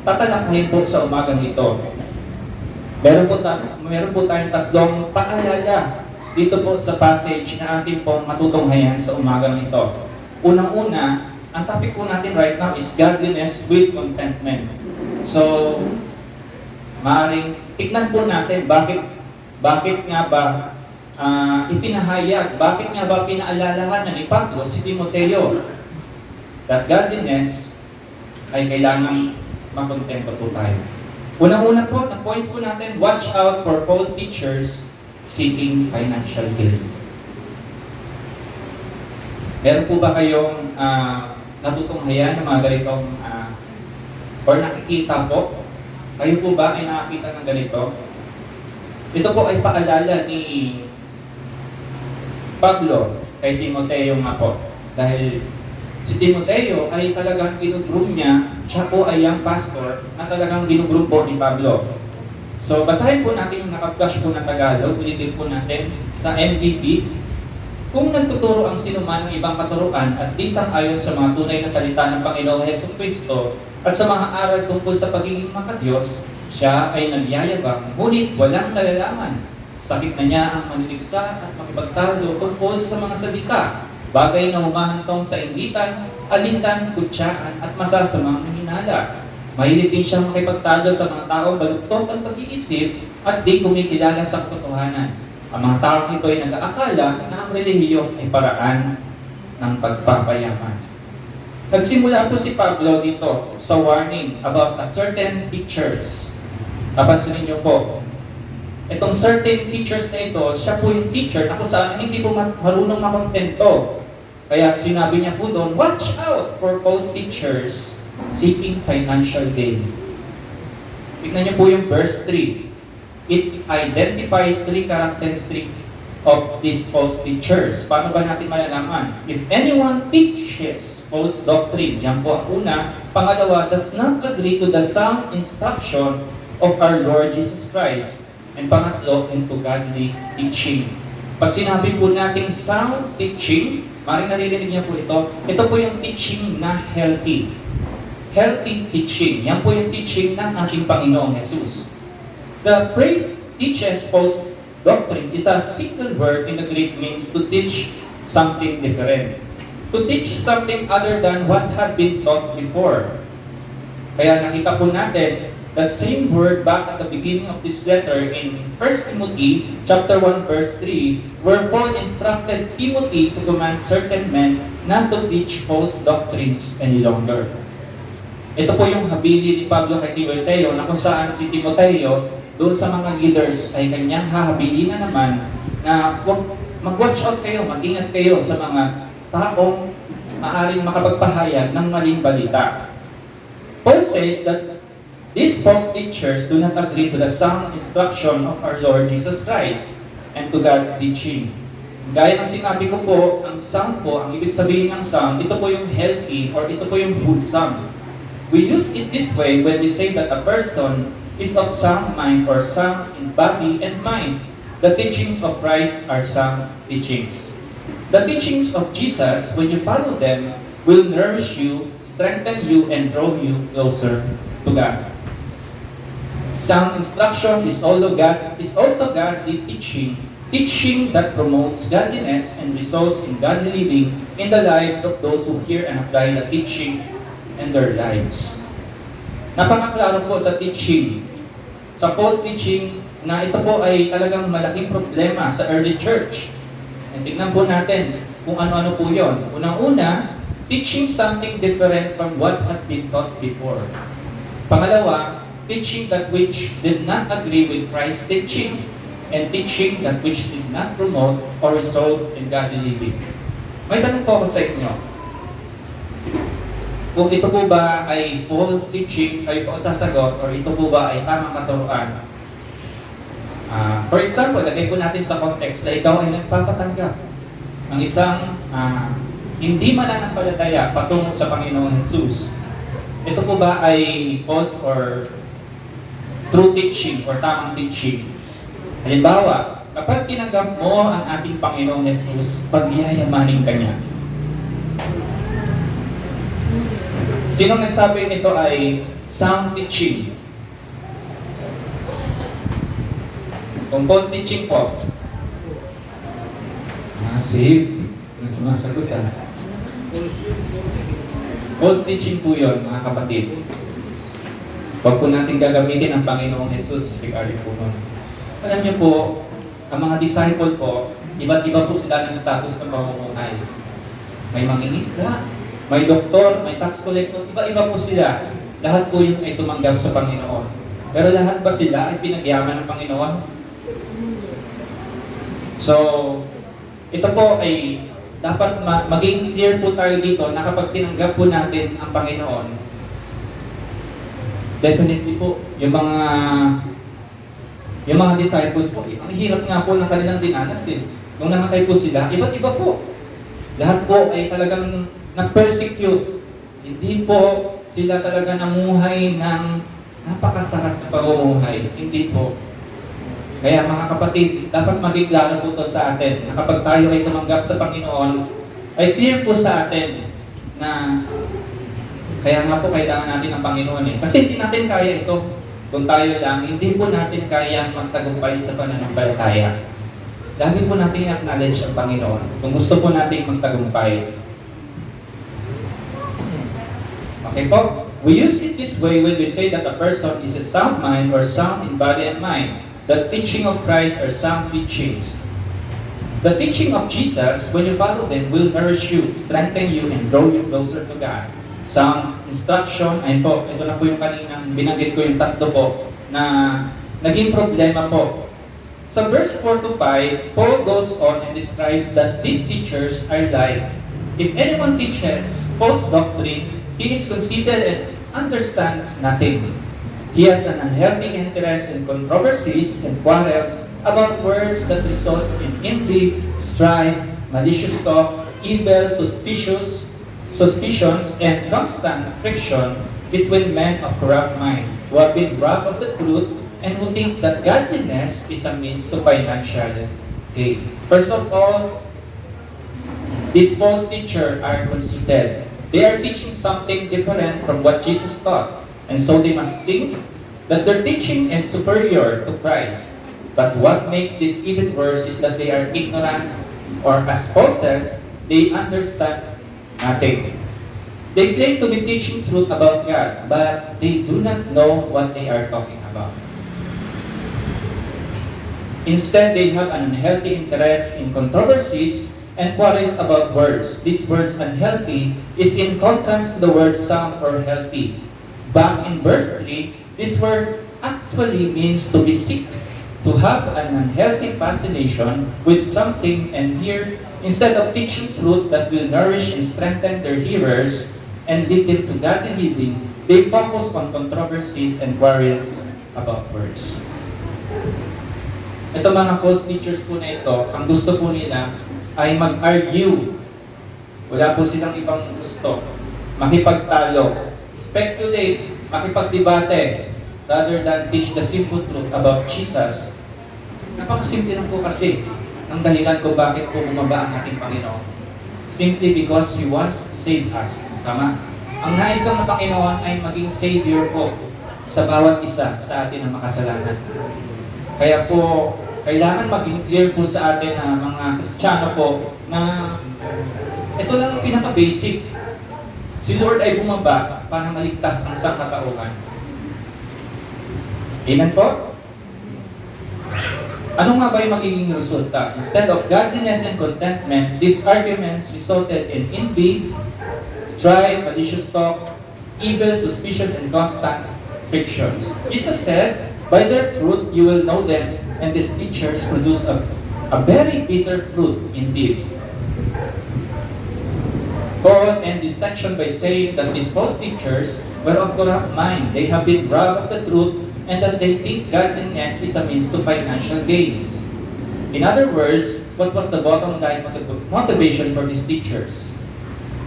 tatalakayin po sa umagang ito. Meron po tayong tatlong paalala dito po sa passage na ating pong matutunghayan sa umagang ito. Unang-una, ang topic po natin right now is godliness with contentment. So, maaaring tignan po natin bakit nga ba ipinahayag, bakit nga ba pinaalalahanan ni Pablo si Timoteo that godliness ay kailangang makontento po tayo. Unang-una po, ang points po natin, watch out for false teachers seeking financial gain. Meron po ba kayong natutunghayan ng mga ganitong or nakikita po? Kayo po ba ay nakakita ng ganito? Ito po ay paalala ni Pablo kay Timoteo nga po. Dahil si Timoteo ay talagang ginugroom niya, siya po ay young pastor na talagang ginugroom po ni Pablo. So basahin po natin yung naka-flash po na Tagalog, ulitin po natin sa MDB. Kung nagtuturo ang sinuman ng ibang katuruan at di sang-ayon sa mga tunay na salita ng Panginoong Jesucristo at sa mga aral tungkol sa pagiging makadiyos, siya ay nagyayabang, ngunit walang nalalaman. Sakit na niya ang manuliksa at makipagtalo tungkol sa mga salita, bagay na humahantong sa inggitan, alitan, kutsaan at masasamang hinala. Mahilig din siyang makipagtalo sa mga taong baluktot ang pag-iisip at di kumikilala sa katotohanan. Ang mga taong ito ay nag-aakala na ang relihiyon ay paraan ng pagpapayaman. Nagsimula po si Pablo dito sa warning about a certain teachers. Napansin niyo po, itong certain teachers na ito, siya po yung teacher na kung saan hindi po marunong makontento. Kaya sinabi niya po doon, watch out for false teachers seeking financial gain. Tignan niyo po yung verse 3. It identifies three characteristics of these false teachers. Paano ba natin malalaman? If anyone teaches false doctrine, yan po ang una. Pangalawa, does not agree to the sound instruction of our Lord Jesus Christ. And pangatlo, into godly teaching. Pag sinabi po natin sound teaching, maring naririnig niya po ito po yung teaching na healthy. Healthy teaching. Yan po yung teaching ng ating Panginoong Jesus. The phrase teaches false doctrine is a single word in the Greek means to teach something different. To teach something other than what had been taught before. Kaya nakita po natin the same word back at the beginning of this letter in 1 Timothy chapter 1 verse 3, where Paul instructed Timothy to command certain men not to teach false doctrines any longer. Ito po yung habili ni Pablo kay Timoteo na kung saan si Timoteo doon sa mga leaders ay kanyang hahabilin na naman na mag-watch out kayo, mag-ingat kayo sa mga taong maaaring makapagpahayag ng maling balita. Paul says that these false teachers do not agree to the sound instruction of our Lord Jesus Christ and to God's teaching. Gaya ng sinabi ko po, ang sound po, ang ibig sabihin ng sound, ito po yung healthy or ito po yung wholesome. We use it this way when we say that a person is of sound mind or sound in body and mind. The teachings of Christ are sound teachings. The teachings of Jesus, when you follow them, will nourish you, strengthen you, and draw you closer to God. Sound instruction is also godly teaching that promotes godliness and results in godly living in the lives of those who hear and apply the teaching in their lives. Napakaklaro po sa teaching, sa false teaching, na ito po ay talagang malaking problema sa early church. And tignan po natin kung ano-ano po yun. Unang-una, teaching something different from what had been taught before. Pangalawa, teaching that which did not agree with Christ's teaching, and teaching that which did not promote or result in godly living. May tanong po ako sa inyo. Kung ito po ba ay false teaching, kayo po sasagot, or ito po ba ay tamang katuruan? For example, lagay po natin sa context na ikaw ay nagpapatanggap ng isang hindi mananampalataya patungo sa Panginoong Jesus. Ito po ba ay false or true teaching or tamang teaching? Halimbawa, kapag tinanggap mo ang ating Panginoong Jesus, pagyayamanin ka niya. Sinong nagsabi nito ay sound teaching? Kung false teaching po, save. Sumasagot ka. False teaching po yun, mga kapatid. Huwag po natin gagamitin ang Panginoong Jesus regarding po nun. Alam niyo po, ang mga disciple po, iba't iba po sila ng status ng pamumuhay. May mangingisda, may doktor, may tax collector, iba-iba po sila. Lahat po yun ay tumanggap sa Panginoon. Pero lahat ba sila ay pinagyaman ng Panginoon? So, ito po ay dapat maging clear po tayo dito na kapag tinanggap po natin ang Panginoon, definitely po, yung mga disciples po, ang hirap nga po ng kanilang dinanas eh. Nung namatay po sila, iba't iba po. Lahat po ay talagang na-persecute. Hindi po sila talaga namuhay ng napakasarap na pamumuhay. Hindi po. Kaya mga kapatid, dapat maging klaro po ito sa atin na kapag tayo ay tumanggap sa Panginoon, ay clear po sa atin na kaya nga po kailangan natin ang Panginoon eh. Kasi hindi natin kaya ito. Kung tayo lang, hindi po natin kayang magtagumpay sa pananampalataya. Lagi po natin i-acknowledge ang Panginoon kung gusto po natin magtagumpay. Okay po? We use it this way when we say that a person is a sound mind or sound in body and mind. The teaching of Christ are sound teachings. The teaching of Jesus, when you follow them, will nourish you, strengthen you, and draw you closer to God. Sound instruction, ayun po, ito na po yung kaninang binanggit ko yung tatlo po na naging problema po. Sa verse 4 to 5, Paul goes on and describes that these teachers are like, if anyone teaches false doctrine, he is conceited and understands nothing. He has an unhealthy interest in controversies and quarrels about words that results in envy, strife, malicious talk, evil, suspicions, and constant friction between men of corrupt mind, who have been robbed of the truth and who think that godliness is a means to financial gain. First of all, these false teachers are conceited. They are teaching something different from what Jesus taught, and so they must think that their teaching is superior to Christ. But what makes this even worse is that they are ignorant, or as Paul says, they understand nothing. They claim to be teaching truth about God, but they do not know what they are talking about. Instead, they have an unhealthy interest in controversies and quarrels about words. This word unhealthy is in contrast to the word sound or healthy. Back in verse 3, this word actually means to be sick, to have an unhealthy fascination with something, and here, instead of teaching truth that will nourish and strengthen their hearers and lead them to godly living, they focus on controversies and quarrels about words. Ito mga false teachers po na ito, ang gusto po nila ay mag-argue. Wala po silang ibang gusto. Makipagtalo, speculate, makipagdebate. rather than teach the simple truth about Jesus, napakasimple lang po kasi ang dahilan kung bakit po bumaba ang ating Panginoon. Simply because He wants to save us. Tama? Ang nais ng Panginoon ay maging Savior po sa bawat isa sa atin na makasalanan. Kaya po, kailangan maging clear po sa atin na mga Kristiyano po na ito lang ang pinaka-basic. Si Lord ay bumaba para maligtas ang sangkatauhan. Amen po? Ano nga ba yung magiging resulta? Instead of godliness and contentment, these arguments resulted in envy, strife, malicious talk, evil, suspicious, and constant frictions. Jesus said, "By their fruit you will know them," and these teachers produce a very bitter fruit indeed. Paul ends this section by saying that these false teachers were of corrupt mind. They have been robbed of the truth and that they think godliness is a means to financial gain. In other words, what was the bottom line motivation for these teachers?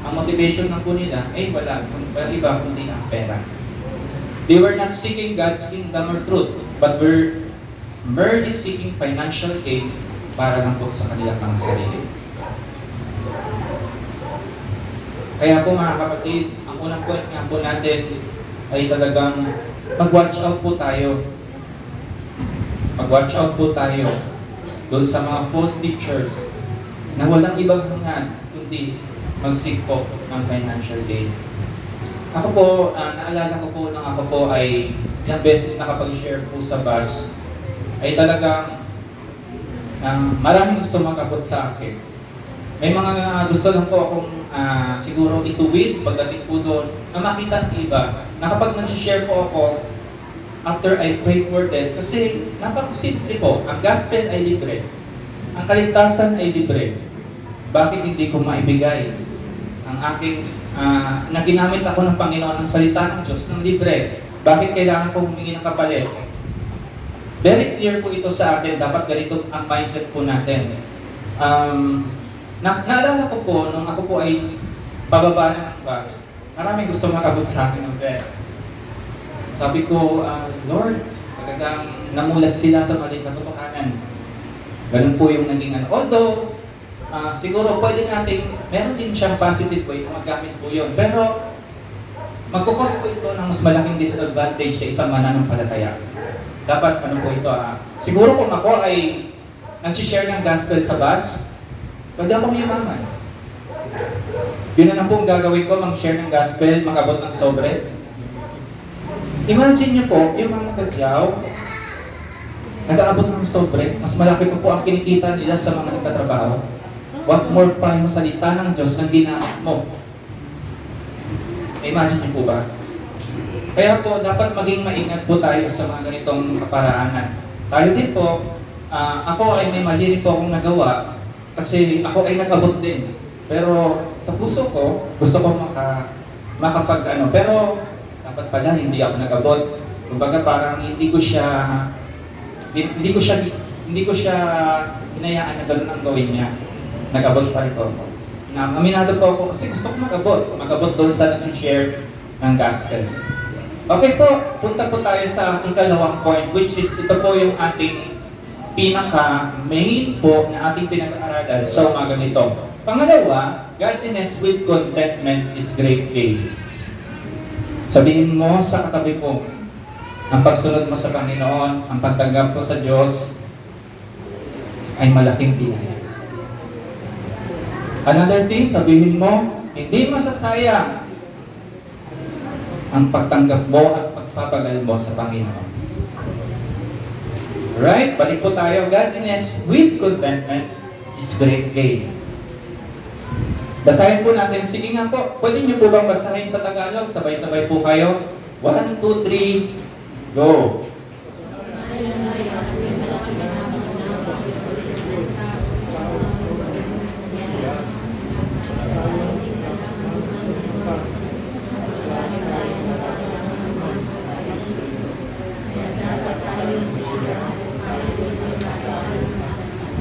Ang motivation ng po nila ay wala iba kundi ang pera. They were not seeking God's kingdom or truth, but were merely seeking financial gain para lang po sa kanilang mga sarili. Kaya po mga kapatid, ang unang point nga po natin ay talagang mag-watch out po tayo. Mag-watch out po tayo doon sa mga false teachers na walang ibang hangad kundi mag-seek po ng financial gain. Ako po, naalala ko po nang ako po ay ilang beses nakapag-share po sa bus, ay talagang maraming gusto mag-abot sa akin. May mga gusto lang po akong siguro ituwid pagdating po doon na makita ng iba na kapag nag-share po ako after I pray for them, kasi napakasimple po, ang gospel ay libre, ang kaligtasan ay libre. Bakit hindi ko maibigay ang aking na ginamit ako ng Panginoon ng salita ng Diyos ng libre? Bakit kailangan ko humingi ng kapalit? Very clear po ito sa atin, dapat ganito ang mindset po natin. Naalala ko po, nung ako po ay pababa na ng bus, maraming gusto mag-abot sa akin ng pera. Sabi ko, Lord, talagang namulat sila sa maling katotohanan. Ganun po yung naging ano. Although, siguro pwede natin, meron din siyang positive way kung magamit po yun. Pero, magkukos po ito ng mas malaking disadvantage sa isang mananampalataya. Dapat, ano po ito, siguro kung ako ay nag-share ng gospel sa bus, pwede akong yumaman. Yun na lang po ang gagawin ko, mag-share ng gospel, mag-abot ng sobre. Imagine niyo po, yung mga bagyaw, nag-aabot ng sobre, mas malaki pa po ang kinikita nila sa mga nagtatrabaho. What more pa yung salita ng Diyos na ginamit mo? Imagine niyo po ba? Kaya po, dapat maging maingat po tayo sa mga ganitong kaparaanan. Tayo din po, ako ay may mali rin po akong nagawa, kasi ako ay nag-abot din. Pero sa puso ko, gusto ko makapag ano. Pero dapat pala hindi ako nag-abot. Kumbaga parang hindi ko siya hinayaan na gano'n ang gawin niya. Nag-abot pa rin po ako. Aminado po ako kasi gusto ko mag-abot doon sa nag-share ng gospel. Okay po, punta po tayo sa ikalawang point, which is ito po yung ating pinaka-main po na ating pinag-aaralan sa umaga nito. Pangalawa, godliness with contentment is great gain. Sabihin mo sa katabi po, ang pagsunod mo sa Panginoon, ang pagtanggap mo sa Diyos, ay malaking biyaya. Another thing, sabihin mo, hindi masasayang ang pagtanggap mo at pagpapagal mo sa Panginoon. Right? Balik po tayo. Godliness with contentment is great gain. Basahin po natin. Sige nga po. Pwede niyo po bang basahin sa Tagalog? Sabay-sabay po kayo. 1, 2, 3, go!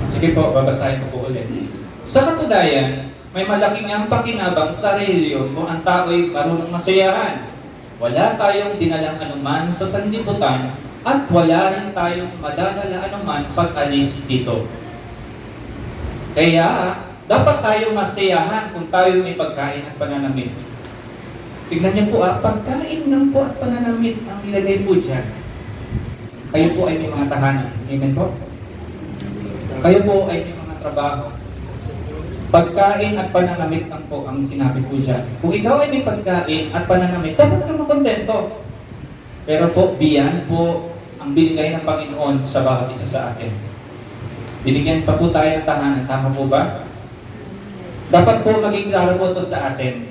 Sige po, babasahin ko po ulit. Sa katunayan, may malaking ang pakinabang sa reliyon kung ang tao'y marunong masayahan. 1, wala tayong dinalang anuman sa sanlibutan at wala rin tayong madadala anuman pag-alis dito. Kaya, dapat tayong masayahan kung tayo may pagkain at pananamit. Tignan niyo po pagkain lang po at pananamit ang nilagay po dyan. Kayo po ay may mga tahanan. Amen po? Kayo po ay may mga trabaho. Pagkain at pananamit lang po ang sinabi po dyan. Kung ikaw ay may pagkain at pananamit, dapat ka makontento. Pero po, biyan po ang binigay ng Panginoon sa bawat isa sa atin. Binigyan pa po tayo ng tahanan. Tama po ba? Dapat po maging klaro po ito sa atin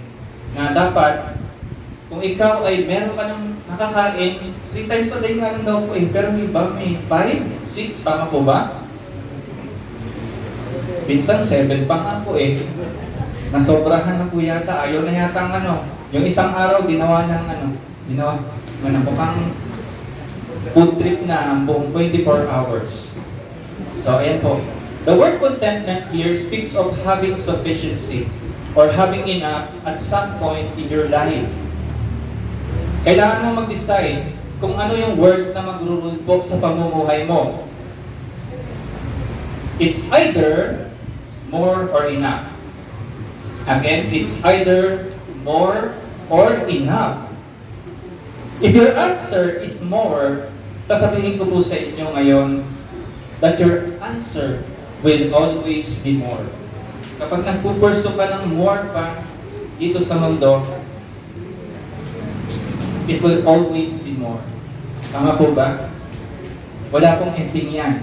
na dapat kung ikaw ay meron ka ng nakakain, 3 times a day nga lang daw po pero may iba may 5, 6, tama po ba? Minsan 7 pa nga po nasobrahan na po yata, ayaw na yata ang yung isang araw ginawa mukhang food trip na ang buong 24 hours. So ayan po, the word contentment here speaks of having sufficiency or having enough at some point in your life. Kailangan mo mag-decide kung ano yung words na mag-rule po sa pamumuhay mo. It's either more or enough. Again, it's either more or enough. If your answer is more, sasabihin ko po sa inyo ngayon that your answer will always be more. Kapag nagpupurso ka ng more pa dito sa mundo, it will always be more. Tama po ba? Wala pong ending yan.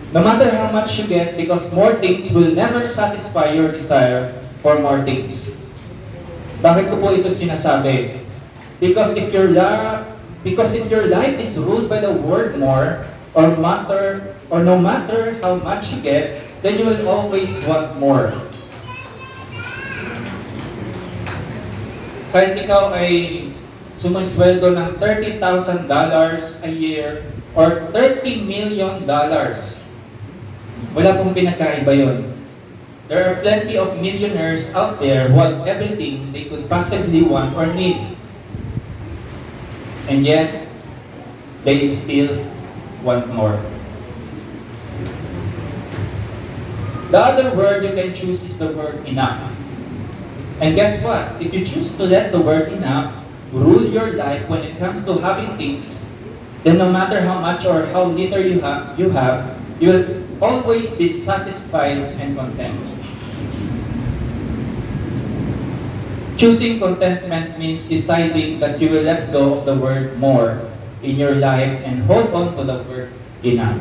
No matter how much you get, because more things will never satisfy your desire for more things. Bakit ko po ito sinasabi? Because if your life is ruled by the word more, or no matter how much you get, then you will always want more. Kahit ikaw ay sumusweldo ng $30,000 a year or $30 million, wala pong pinagkaiba yun. There are plenty of millionaires out there who have everything they could possibly want or need. And yet, they still want more. The other word you can choose is the word enough. And guess what? If you choose to let the word enough rule your life when it comes to having things, then no matter how much or how little you have, you will always be satisfied and content. Choosing contentment means deciding that you will let go of the word more in your life and hold on to the word enough.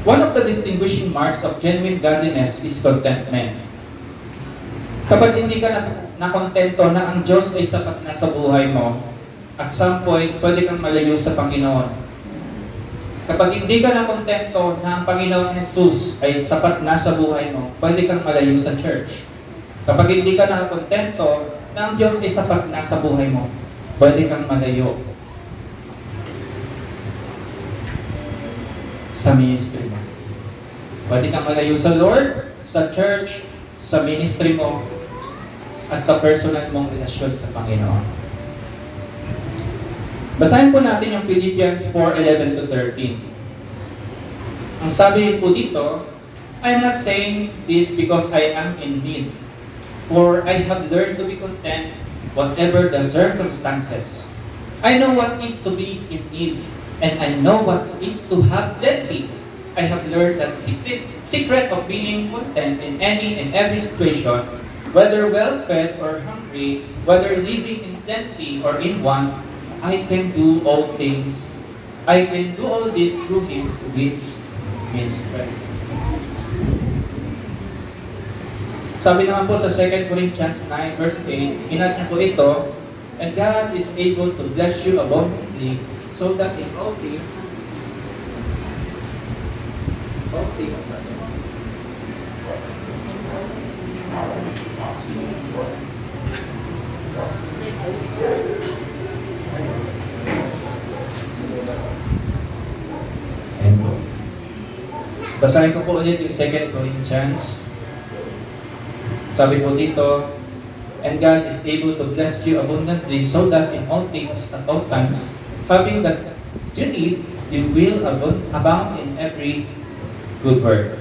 One of the distinguishing marks of genuine godliness is contentment. Kapag hindi ka nakontento na ang Diyos ay sapat na sa buhay mo, at some point, pwede kang malayo sa Panginoon. Kapag hindi ka nakontento na ang Panginoon Jesus ay sapat na sa buhay mo, pwede kang malayo sa church. Kapag hindi ka nakontento na ang Diyos ay sapat na sa buhay mo, pwede kang malayo sa ministry mo. Pwede kang malayo sa Lord, sa church, sa ministry mo, at sa personal mong relasyon sa Panginoon. Basahin po natin yung Philippians 4:11 to 13. Ang sabi po dito, I am not saying this because I am in need, for I have learned to be content whatever the circumstances. I know what is to be in need, and I know what is to have plenty. I have learned that secret of being content in any and every situation, whether well-fed or hungry, whether living in plenty or in want, I can do all things. I can do all this through Him who gives me strength. Sabi naman po sa 2 Corinthians 9 verse 8, hinat niya po ito, and God is able to bless you abundantly, so that in all things, basahin ko po ulit yung 2 Corinthians. Sabi po dito, and God is able to bless you abundantly so that in all things at all times, having that you need, you will abound in every good work.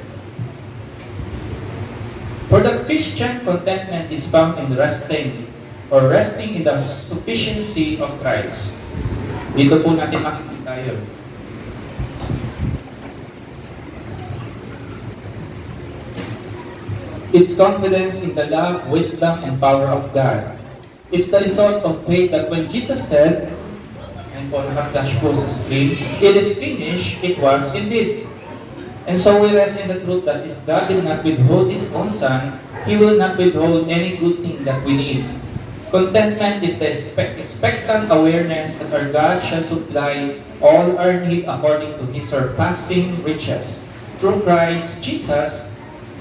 For the Christian, contentment is found in resting in the sufficiency of Christ. Dito po natin makikita yun. It's confidence in the love, wisdom, and power of God. It's the result of faith that when Jesus said, and po naka-flash po sa screen, it is finished, it was indeed. And so we rest in the truth that if God did not withhold His own Son, He will not withhold any good thing that we need. Contentment is the expectant awareness that our God shall supply all our need according to His surpassing riches through Christ Jesus,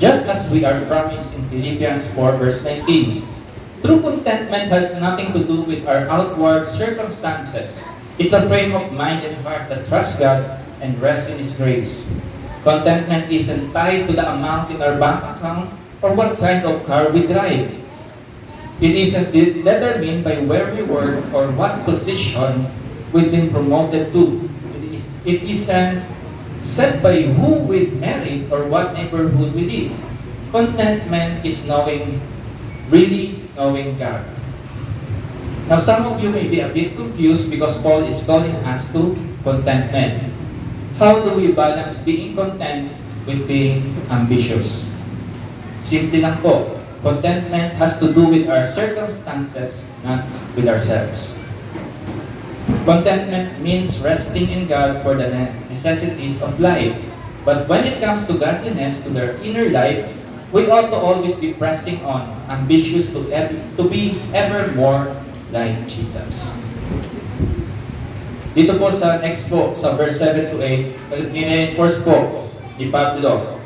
just as we are promised in Philippians 4 verse 19. True contentment has nothing to do with our outward circumstances. It's a frame of mind and heart that trusts God and rests in His grace. Contentment isn't tied to the amount in our bank account or what kind of car we drive. It isn't determined by where we work or what position we've been promoted to. It isn't set by who we married or what neighborhood we live. Contentment is really knowing God. Now, some of you may be a bit confused because Paul is calling us to contentment. How do we balance being content with being ambitious? Simple lang po. Contentment has to do with our circumstances, not with ourselves. Contentment means resting in God for the necessities of life. But when it comes to godliness, to their inner life, we ought to always be pressing on, ambitious to be ever more like Jesus. Dito po sa next po, sa verse 7 to 8, nire-enforce po ni Pablo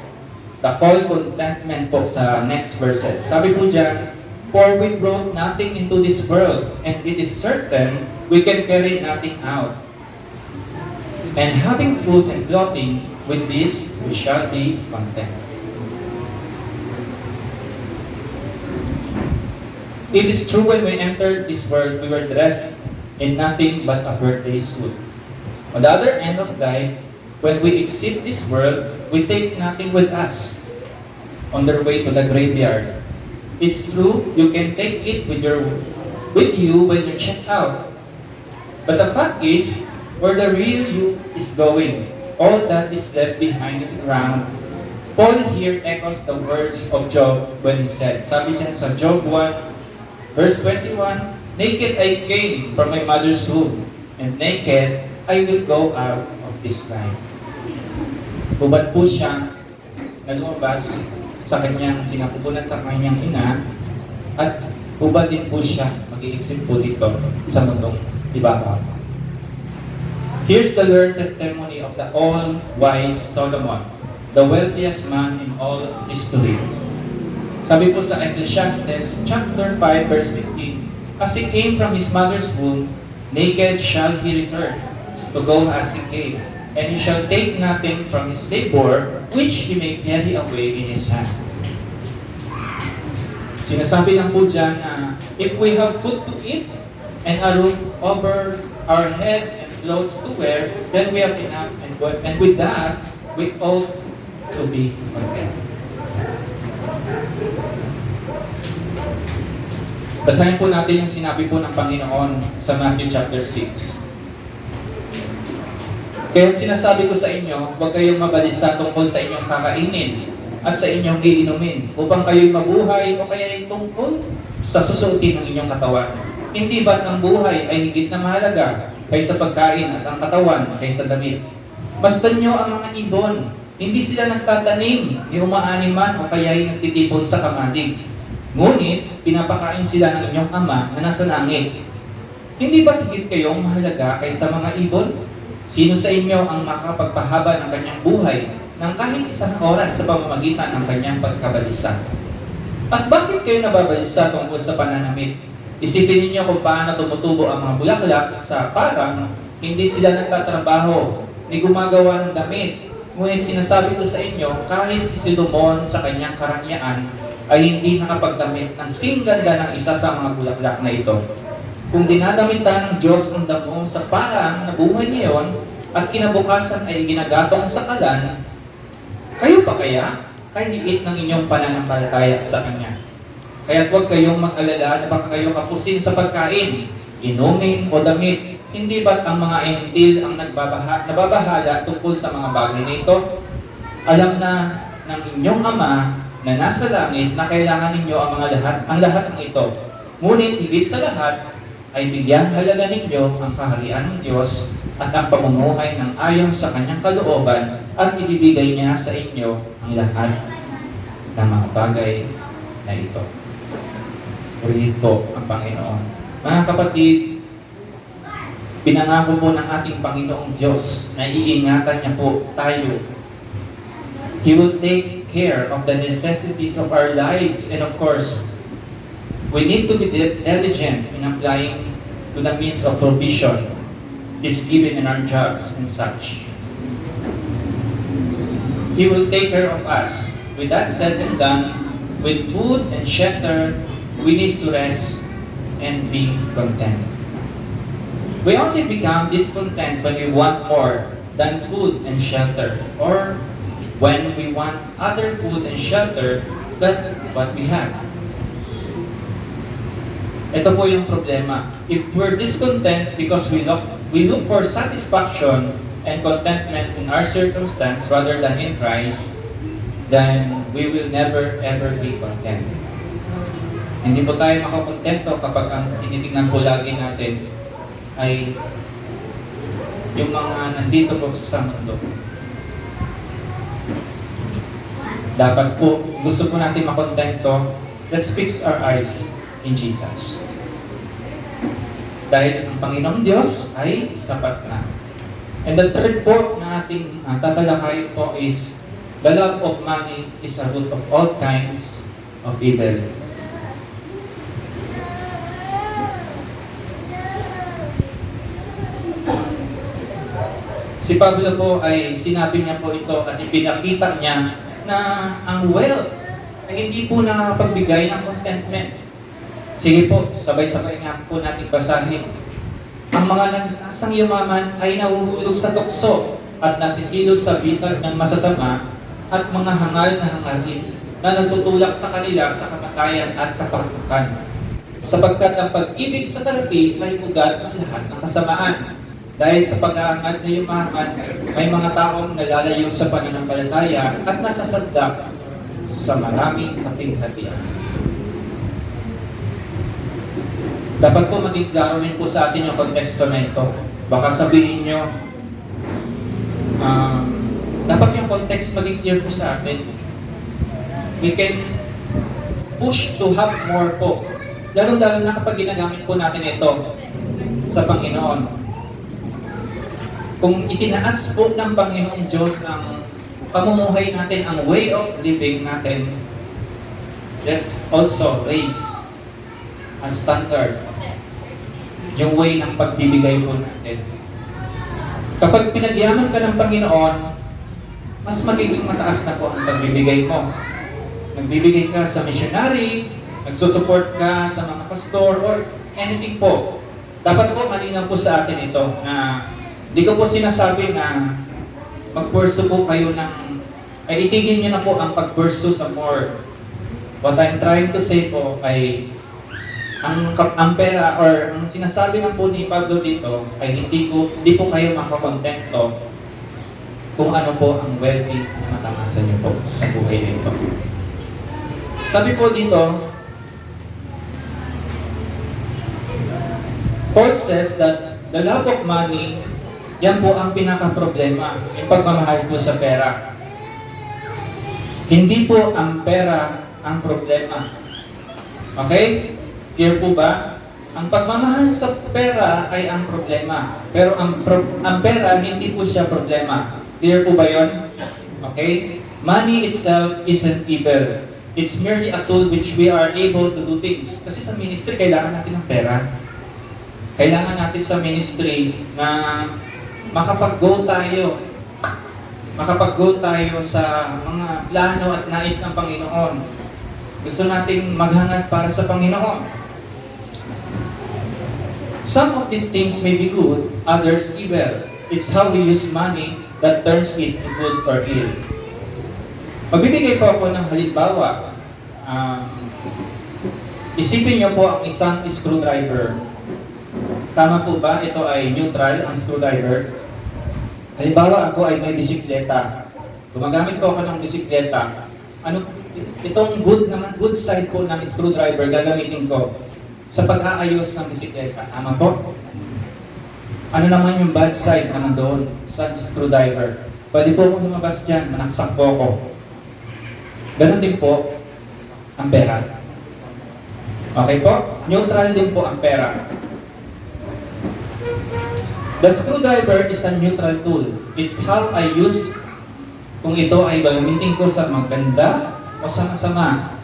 the call contentment po sa next verses. Sabi po dyan, for we brought nothing into this world, and it is certain we can carry nothing out. And having food and clothing, with this we shall be content. It is true when we entered this world, we were dressed in nothing but a birthday suit. On the other end of life, when we exit this world, we take nothing with us on their way to the graveyard. It's true, you can take it with you when you check out. But the fact is, where the real you is going, all that is left behind in the ground. Paul here echoes the words of Job when he said, sabi niyan sa Job 1, verse 21, naked I came from my mother's womb, and naked I will go out of this life. Hubad po siya na lumabas sa kanyang sinapupunan sa kanyang ina, at hubad din po siya mag-iisip po dito sa mundong ibabaw. Here's the learned testimony of the all-wise Solomon, the wealthiest man in all history. Sabi po sa Ecclesiastes chapter 5 verse 15, as he came from his mother's womb, naked shall he return, to go as he came, and he shall take nothing from his labor, which he may carry away in his hand. Sinasabi lang po dyan na if we have food to eat and a roof over our head and clothes to wear, then we have enough, and with that, we ought to be content. Basahin po natin yung sinabi po ng Panginoon sa Matthew chapter 6. Kaya sinasabi ko sa inyo, huwag kayong mabalisa tungkol sa inyong kakainin at sa inyong iinumin, upang kayo'y mabuhay o kaya'y tungkol sa susuotin ng inyong katawan. Hindi ba't ang buhay ay higit na mahalaga kaysa pagkain at ang katawan kaysa damit? Masdan nyo ang mga ibon, hindi sila nagtatanim, di umaaniman o kaya'y nagtitipon sa kamalig. Ngunit, pinapakain sila ng inyong Ama na nasa langit. Hindi ba higit kayong mahalaga kaysa mga ibon? Sino sa inyo ang makapagpahaba ng kanyang buhay ng kahit isang oras sa pamamagitan ng kanyang pagkabalisa? At bakit kayo nababalisa tungkol sa pananamit? Isipin ninyo kung paano tumutubo ang mga bulaklak sa parang hindi sila nagtatrabaho ni gumagawa ng damit. Ngunit sinasabi ko sa inyo, kahit si Solomon sa kanyang karangyaan ay hindi nakapagdamit ng singganda ng isa sa mga bulaklak na ito. Kung dinadamitan ng Diyos ang damo sa paraan na buhay ngayon at kinabukasan ay ginagatong sa kalan, kayo pa kaya? Kaya liit ng inyong pananampalataya sa Kanya. Kaya't huwag kayong mag-alala na baka kayo kapusin sa pagkain, inumin o damit. Hindi ba't ang mga entil ang nababahala tungkol sa mga bagay na ito? Alam na ng inyong Ama na nasa langit na kailangan ninyo ang lahat ng ito. Ngunit higit sa lahat ay bigyan halaga ninyo ang kaharian ng Diyos at ang pamumuhay ng ayon sa Kanyang kalooban at ibibigay niya sa inyo ang lahat ng mga bagay na ito. Purihin po ang Panginoon. Mga kapatid, pinangako po ng ating Panginoong Diyos na iingatan niya po tayo. He will take care of the necessities of our lives, and of course, we need to be diligent in applying to the means of provision is given in our jobs and such. He will take care of us. With that said and done, with food and shelter, we need to rest and be content. We only become discontent when we want more than food and shelter, or when we want other food and shelter than what we have. Ito po yung problema. If we're discontent because we look for satisfaction and contentment in our circumstance rather than in Christ, then we will never ever be content. Hindi po tayo makakontento kapag ang tinitingnan po lagi natin ay yung mga nandito po sa mundo. Dapat po, gusto po natin makontento, let's fix our eyes in Jesus. Dahil ang Panginoong Diyos ay sapat na. And the third po na ating tatalakay po is, the love of money is a root of all kinds of evil. Si Pablo po ay sinabi niya po ito at ipinakita niya na ang wealth ay hindi po nakakapagbigay ng contentment. Sige po, sabay-sabay nga po natin basahin. Ang mga nasang yumaman ay nahuhulog sa tukso at nasisilos sa bitag ng masasama at mga hangal na hangarin na nagtutulak sa kanila sa kamatayan at kapahamakan. Sapagkat ang pag-ibig sa salapi ay ugat ng lahat ng kasamaan. Dahil sa pag-aangat na yumaman, may mga taong nalalayo sa pananampalataya at nasasadlak sa maraming katinghatian. Dapat po maging klaro rin po sa atin yung konteksto na ito. Baka sabihin nyo, dapat yung context maging clear po sa atin. We can push to have more po. Lalo-lalo na kapag ginagamit po natin ito sa Panginoon. Kung itinaas po ng Panginoong Diyos ang pamumuhay natin, ang way of living natin, let's also raise a standard, yung way ng pagbibigay po natin. Kapag pinagyaman ka ng Panginoon, mas magiging mataas na po ang pagbibigay mo. Nagbibigay ka sa missionary, nagsusupport ka sa mga pastor, or anything po. Dapat po malinaw po sa atin ito na di ko po sinasabi na mag-pursue po kayo ng, ay itigil nyo na po ang pag-pursue sa more. What I'm trying to say po ay ang pera or ang sinasabi ng po ni Pablo dito ay hindi po kayo makakontento kung ano po ang wealthy na matamasan nyo po sa buhay nito. Sabi po dito, Paul says that the love of money, yan po ang pinaka-problema, yung pagmamahal po sa pera. Hindi po ang pera ang problema. Okay? Clear po ba? Ang pagmamahal sa pera ay ang problema. Pero ang pera, hindi po siya problema. Clear po ba yun? Okay? Money itself isn't evil. It's merely a tool which we are able to do things. Kasi sa ministry, kailangan natin ng pera. Kailangan natin sa ministry na makapag-go tayo sa mga plano at nais ng Panginoon. Gusto nating maghangad para sa Panginoon. Some of these things may be good, others evil. It's how we use money that turns it to good or ill. Magbibigay po ako ng halimbawa. Isipin niyo po ang isang screwdriver. Tama po ba? Ito ay neutral, ang screwdriver. Halimbawa, ako ay may bisikleta. Gumagamit po ako ng bisikleta. Itong good side po ng screwdriver gagamitin ko sa pag-aayos ng bisikleta. Tama po? Ano naman yung bad side na nandoon sa screwdriver? Pwede po akong lumabas dyan, manaksak po ako. Ganon din po ang pera. Okay po? Neutral din po ang pera. The screwdriver is a neutral tool. It's how I use kung ito ay gagamitin ko sa maganda o sa masama.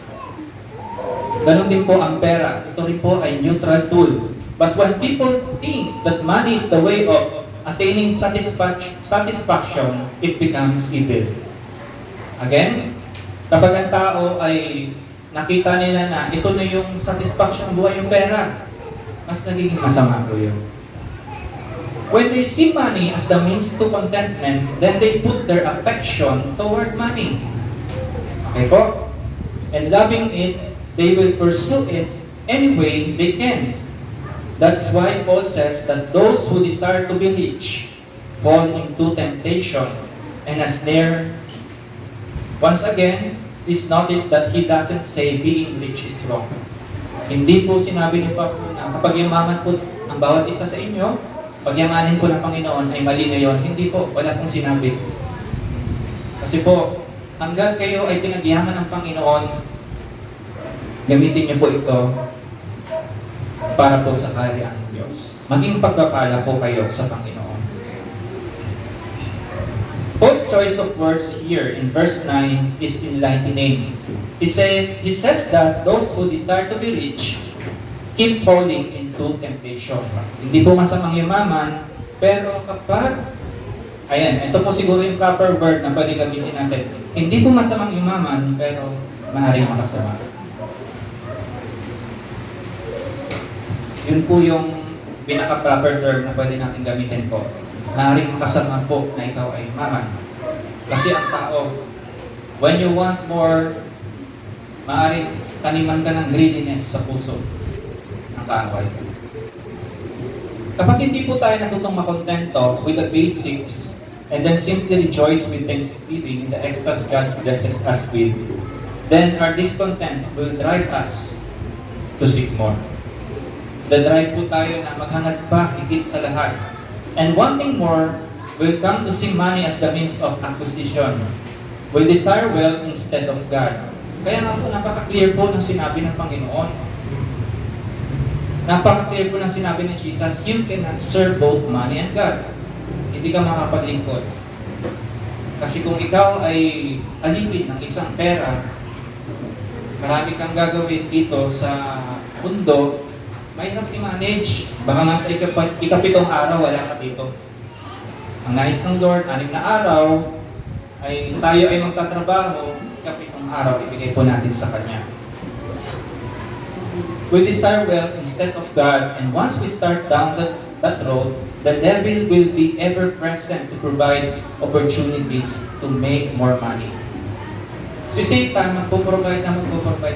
Ganon din po ang pera. Ito rin po ay neutral tool. But when people think that money is the way of attaining satisfaction, it becomes evil. Again, kapag ang tao ay nakita nila na ito na yung satisfaction ng buhay, yung pera, mas nagiging masama po yun. When they see money as the means to contentment, then they put their affection toward money. Okay po? And loving it, they will pursue it any way they can. That's why Paul says that those who desire to be rich fall into temptation and a snare. Once again, please notice that he doesn't say being rich is wrong. Hindi po sinabi ni Pablo na kapag yumaman po ang bawat isa sa inyo, pagyamanin po ng Panginoon ay mali na yun. Hindi po, wala pong sinabi. Kasi po, hanggang kayo ay pinagyaman ng Panginoon, gamitin niyo po ito para po sa kaharian ng Diyos. Maging pagpapala po kayo sa Panginoon. Paul's choice of words here in verse 9 is enlightening. He says that those who desire to be rich keep falling into temptation. Hindi po masamang yumaman, pero kapag, ayan, ito po siguro yung proper word na pwede gamitin natin. Hindi po masamang yumaman, pero maaaring makasama. Yun po yung pinaka-proper term na pwede natin gamitin po. Maaaring makasama po na ikaw ay yumaman. Kasi ang tao, when you want more, maaaring taniman ka ng greediness sa puso ng kaaway. Kapag hindi po tayo natutong makontento with the basics and then simply rejoice with thanksgiving in the extras God blesses us with, then our discontent will drive us to seek more. The-drive po tayo na maghangad pa higit sa lahat. And wanting more will come to see money as the means of acquisition. Will desire wealth instead of God. Kaya nga po, napaka-clear po ng sinabi ng Panginoon. Napaka-clear po ng sinabi ng Jesus, you cannot serve both money and God. Hindi ka makapaglingkod. Kasi kung ikaw ay alipin ng isang pera, marami kang gagawin dito sa mundo, mahirap i-manage. Baka nga sa ikapitong araw, wala ka dito. Ang nais ng Lord, 6 na araw, ay tayo ay magtatrabaho, ikapitong araw, ibigay po natin sa Kanya. We desire wealth instead of God, and once we start down that road, the devil will be ever present to provide opportunities to make more money. Si Satan, magpo-provide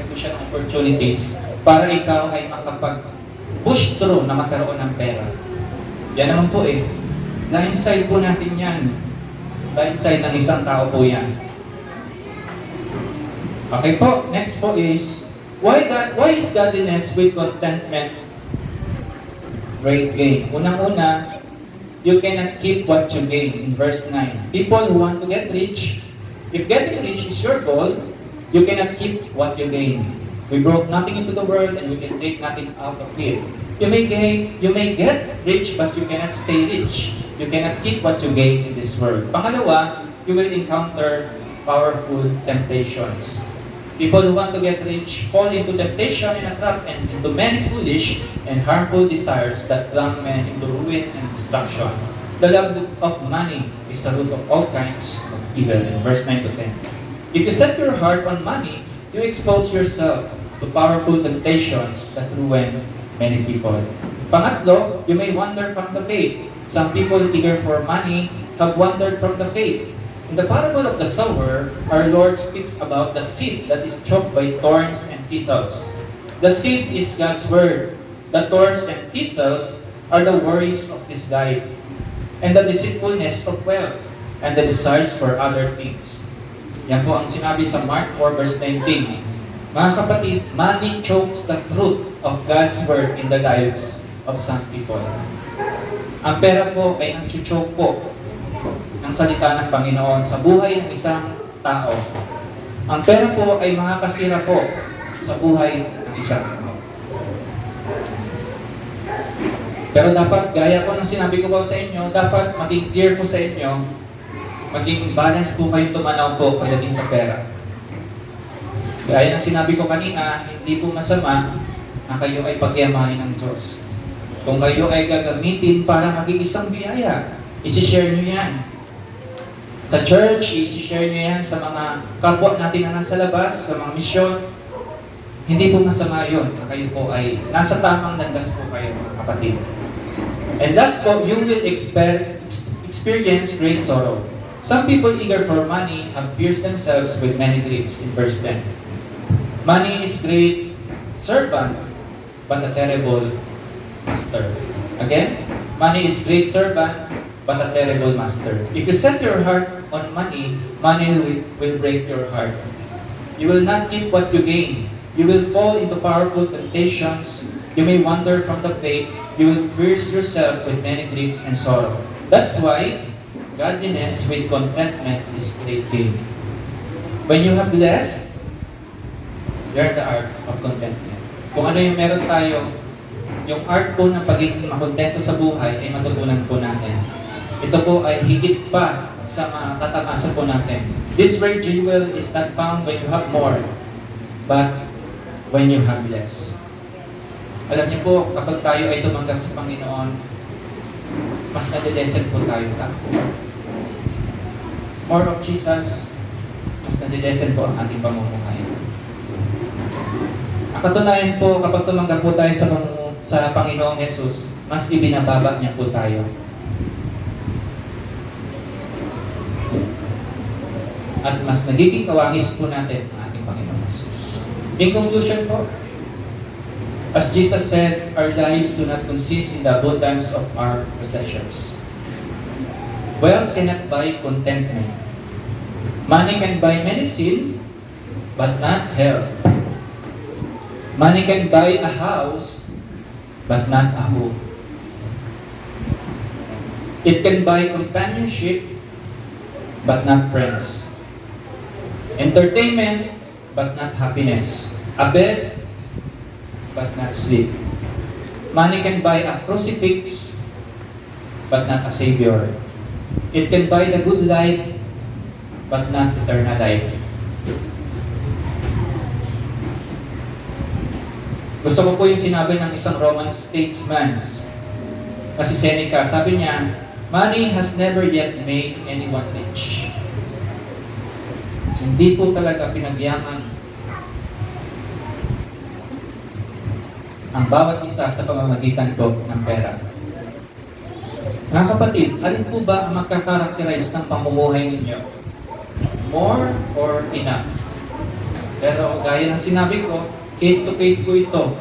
po siya ng opportunities para ikaw ay makapag-push through na magkaroon ng pera. Yan naman po eh. Na-inside po natin yan. Na-inside ng isang tao po yan. Okay po, next po is, why is godliness with contentment great gain? Unang-una, you cannot keep what you gain in verse 9. People who want to get rich, if getting rich is your goal, you cannot keep what you gain. We brought nothing into the world and we can take nothing out of it. You may get rich but you cannot stay rich. You cannot keep what you gain in this world. Pangalawa, you will encounter powerful temptations. People who want to get rich fall into temptation and a trap and into many foolish and harmful desires that plunge men into ruin and destruction. The love of money is the root of all kinds of evil in verse 9 to 10. If you set your heart on money, you expose yourself to powerful temptations that ruin many people. Pangatlo, you may wander from the faith. Some people eager for money have wandered from the faith. In the parable of the sower, our Lord speaks about the seed that is choked by thorns and thistles. The seed is God's word. The thorns and thistles are the worries of this life, and the deceitfulness of wealth, and the desires for other things. Yan po ang sinabi sa Mark 4 verse 19. Mga kapatid, money chokes the fruit of God's word in the lives of some people. Ang pera po ay ang chuchok po ng salita ng Panginoon sa buhay ng isang tao. Ang pera po ay makakasira po sa buhay ng isang tao. Pero dapat, gaya po ng sinabi ko po sa inyo, dapat maging clear po sa inyo, maging balance po kayong tumanaw po pagdating sa pera. Gaya ng sinabi ko kanina, hindi po masama na kayo ay pagyamanin ng Diyos. Kung kayo ay gagamitin para maging isang biyaya, isi-share nyo yan. Sa church, isi-share nyo yan sa mga kapwa natin na nasa labas, sa mga misyon. Hindi po masama yun na kayo po ay nasa tamang landas po kayo, mga kapatid. And last po, you will experience great sorrow. Some people eager for money have pierced themselves with many griefs in verse 10. Money is great servant, but a terrible master. Again, money is great servant, but a terrible master. If you set your heart on money, money will break your heart. You will not keep what you gain. You will fall into powerful temptations. You may wander from the faith. You will pierce yourself with many griefs and sorrow. That's why godliness with contentment is great gain. When you have less, learn the art of contentment. Kung ano yung meron tayo, yung art po ng pagiging makontento sa buhay ay matutunan po natin. Ito po ay higit pa sa mga tatamasan po natin. This rare jewel is not found when you have more, but when you have less. Alam niyo po, kapag tayo ay tumanggap sa Panginoon, mas nadidescend po tayo. More of Jesus, mas nadidescend po ang ating pamumuhay. Ang katunayan po, kapag tumanggap po tayo sa Panginoong Jesus, mas ibinababa niya po tayo. At mas nagiging kawangis po natin ang ating Panginoong Jesus. In conclusion po, as Jesus said, our lives do not consist in the abundance of our possessions. Wealth cannot buy contentment. Money can buy medicine, but not health. Money can buy a house, but not a home. It can buy companionship, but not friends. Entertainment, but not happiness. A bed, but not sleep. Money can buy a crucifix, but not a savior. It can buy the good life, but not eternal life. Gusto ko po yung sinabi ng isang Roman statesman na si Seneca. Sabi niya, money has never yet made anyone rich. Hindi po talaga pinagyaman ang bawat isa sa pamamagitan po ng pera. Mga kapatid, alin po ba ang magkakarakterize ng pamumuhay ninyo? More or enough? Pero gaya ng sinabi ko, case to case po ito.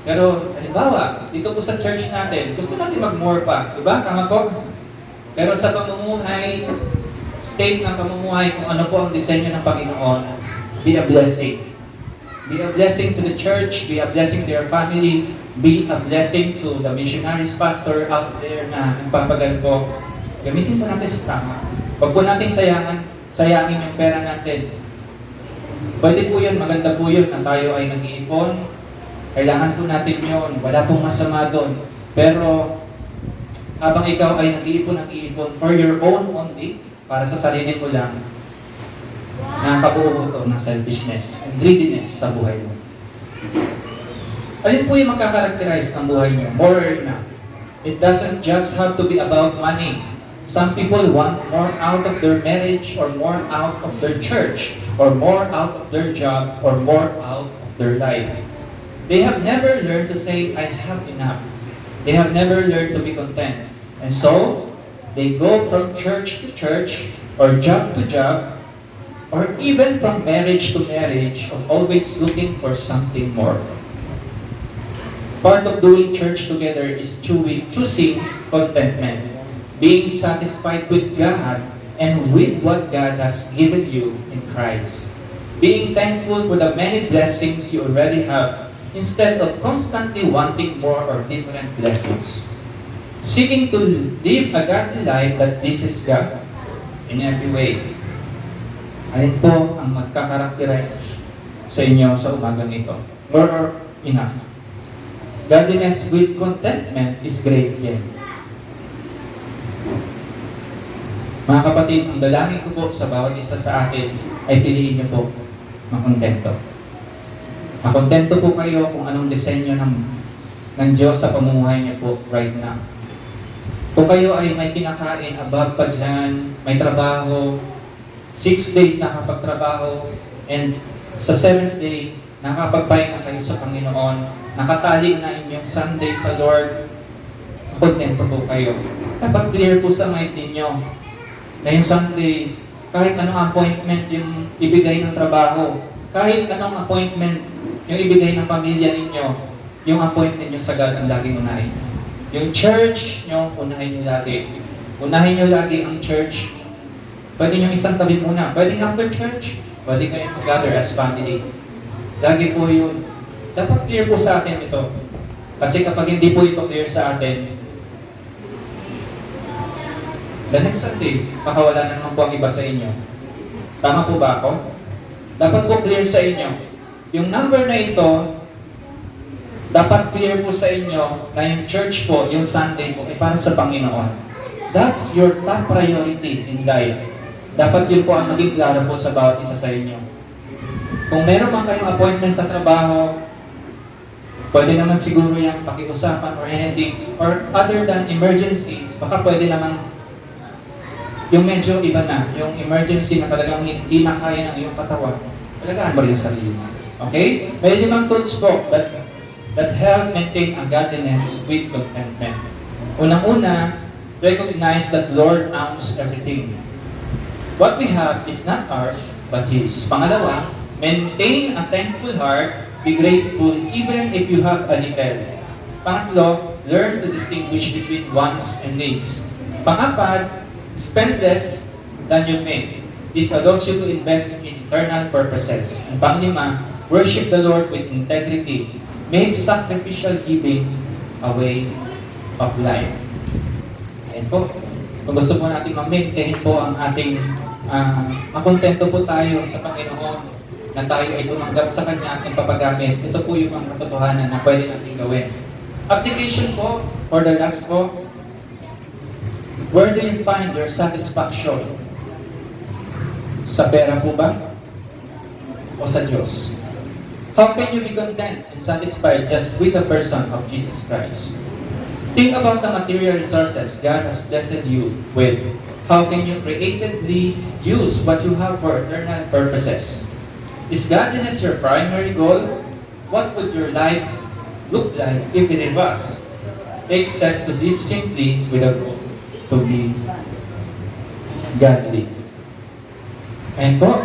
Pero halimbawa, dito po sa church natin, gusto natin mag-more pa. Diba? Tama po? Pero sa pamumuhay, state ng pamumuhay, kung ano po ang disenyo ng Panginoon, be a blessing. Be a blessing to the church, be a blessing to your family, be a blessing to the missionaries, pastor out there na nagpapagal po. Gamitin po natin sa tama. Huwag po natin sayangin yung pera natin. Pwede po yun, maganda po yun na tayo ay nag-iipon. Kailangan po natin yun. Wala pong masama doon. Pero habang ikaw ay nag-iipon for your own only, para sa sarili mo lang, nakakabuo ito ng selfishness and greediness sa buhay mo. Alin po yung magkakarakterize ng buhay niyo? More or not. It doesn't just have to be about money. Some people want more out of their marriage, or more out of their church, or more out of their job, or more out of their life. They have never learned to say, I have enough. They have never learned to be content. And so, they go from church to church, or job to job, or even from marriage to marriage, of always looking for something more. Part of doing church together is choosing contentment, being satisfied with God and with what God has given you in Christ. Being thankful for the many blessings you already have instead of constantly wanting more or different blessings. Seeking to live a godly life that pleases God in every way. Alin po ang magkakarakterize sa inyo sa umagang ito? More or enough? Godliness with contentment is great gain. Mga kapatid, ang dalangin ko po sa bawat isa sa atin ay piliin niyo po makontento. Makontento po kayo kung anong disenyo ng Diyos sa pamumuhay niyo po right now. Kung kayo ay may kinakain, above pa dyan, may trabaho, 6 days nakapagtrabaho, and sa 7th day, nakapagpahinga kayo sa Panginoon, nakatali na inyong Sunday sa Lord, kontento po kayo. Dapat clear po sa mind ninyo na yung Sunday, kahit anong appointment yung ibigay ng trabaho, kahit anong appointment yung ibigay ng pamilya ninyo, yung appointment nyo sa God ang laging unahin. Yung church nyo, unahin nyo lagi. Unahin nyo lagi ang church. Pwede nyo isang tabi muna. Pwede after church, pwede kayong mag-gather as family. Lagi po yun. Dapat clear po sa atin ito. Kasi kapag hindi po ito clear sa atin, the next Sunday, pakawala na naman po ang iba sa inyo. Tama po ba ako? Dapat po clear sa inyo. Yung number na ito, dapat clear po sa inyo na yung church po, yung Sunday po, ay para sa Panginoon. That's your top priority in life. Dapat yun po ang maging klaro po sa bawat isa sa inyo. Kung meron man kayong appointment sa trabaho, pwede naman siguro yung pakiusapan or anything, or other than emergencies, baka pwede naman yung medyo iba na, yung emergency na talagang hindi na kaya ng iyong katawan, talagaan mo rin yung sarili mo. Okay? May 5 truths po that help maintain a godliness with contentment. Unang-una, recognize that Lord owns everything. What we have is not ours, but His. Pangalawa, maintain a thankful heart, be grateful even if you have a little. Pangatlo, learn to distinguish between wants and needs. Pangapat, spend less than you make. This allows you to invest in eternal purposes. And panglima, worship the Lord with integrity. Make sacrificial giving a way of life. Ayan po. Kung gusto po natin ma-maintain po ang ating makontento po tayo sa Panginoon na tayo ay tumanggap sa Kanya at papagamit. Ito po yung mga katotohanan na pwede natin gawin. Application po, for the last po, where do you find your satisfaction? Sa pera po ba? O sa Diyos? How can you be content and satisfied just with the person of Jesus Christ? Think about the material resources God has blessed you with. How can you creatively use what you have for eternal purposes? Is godliness your primary goal? What would your life look like if it was? Take steps to live simply with a goal to be godly. And po,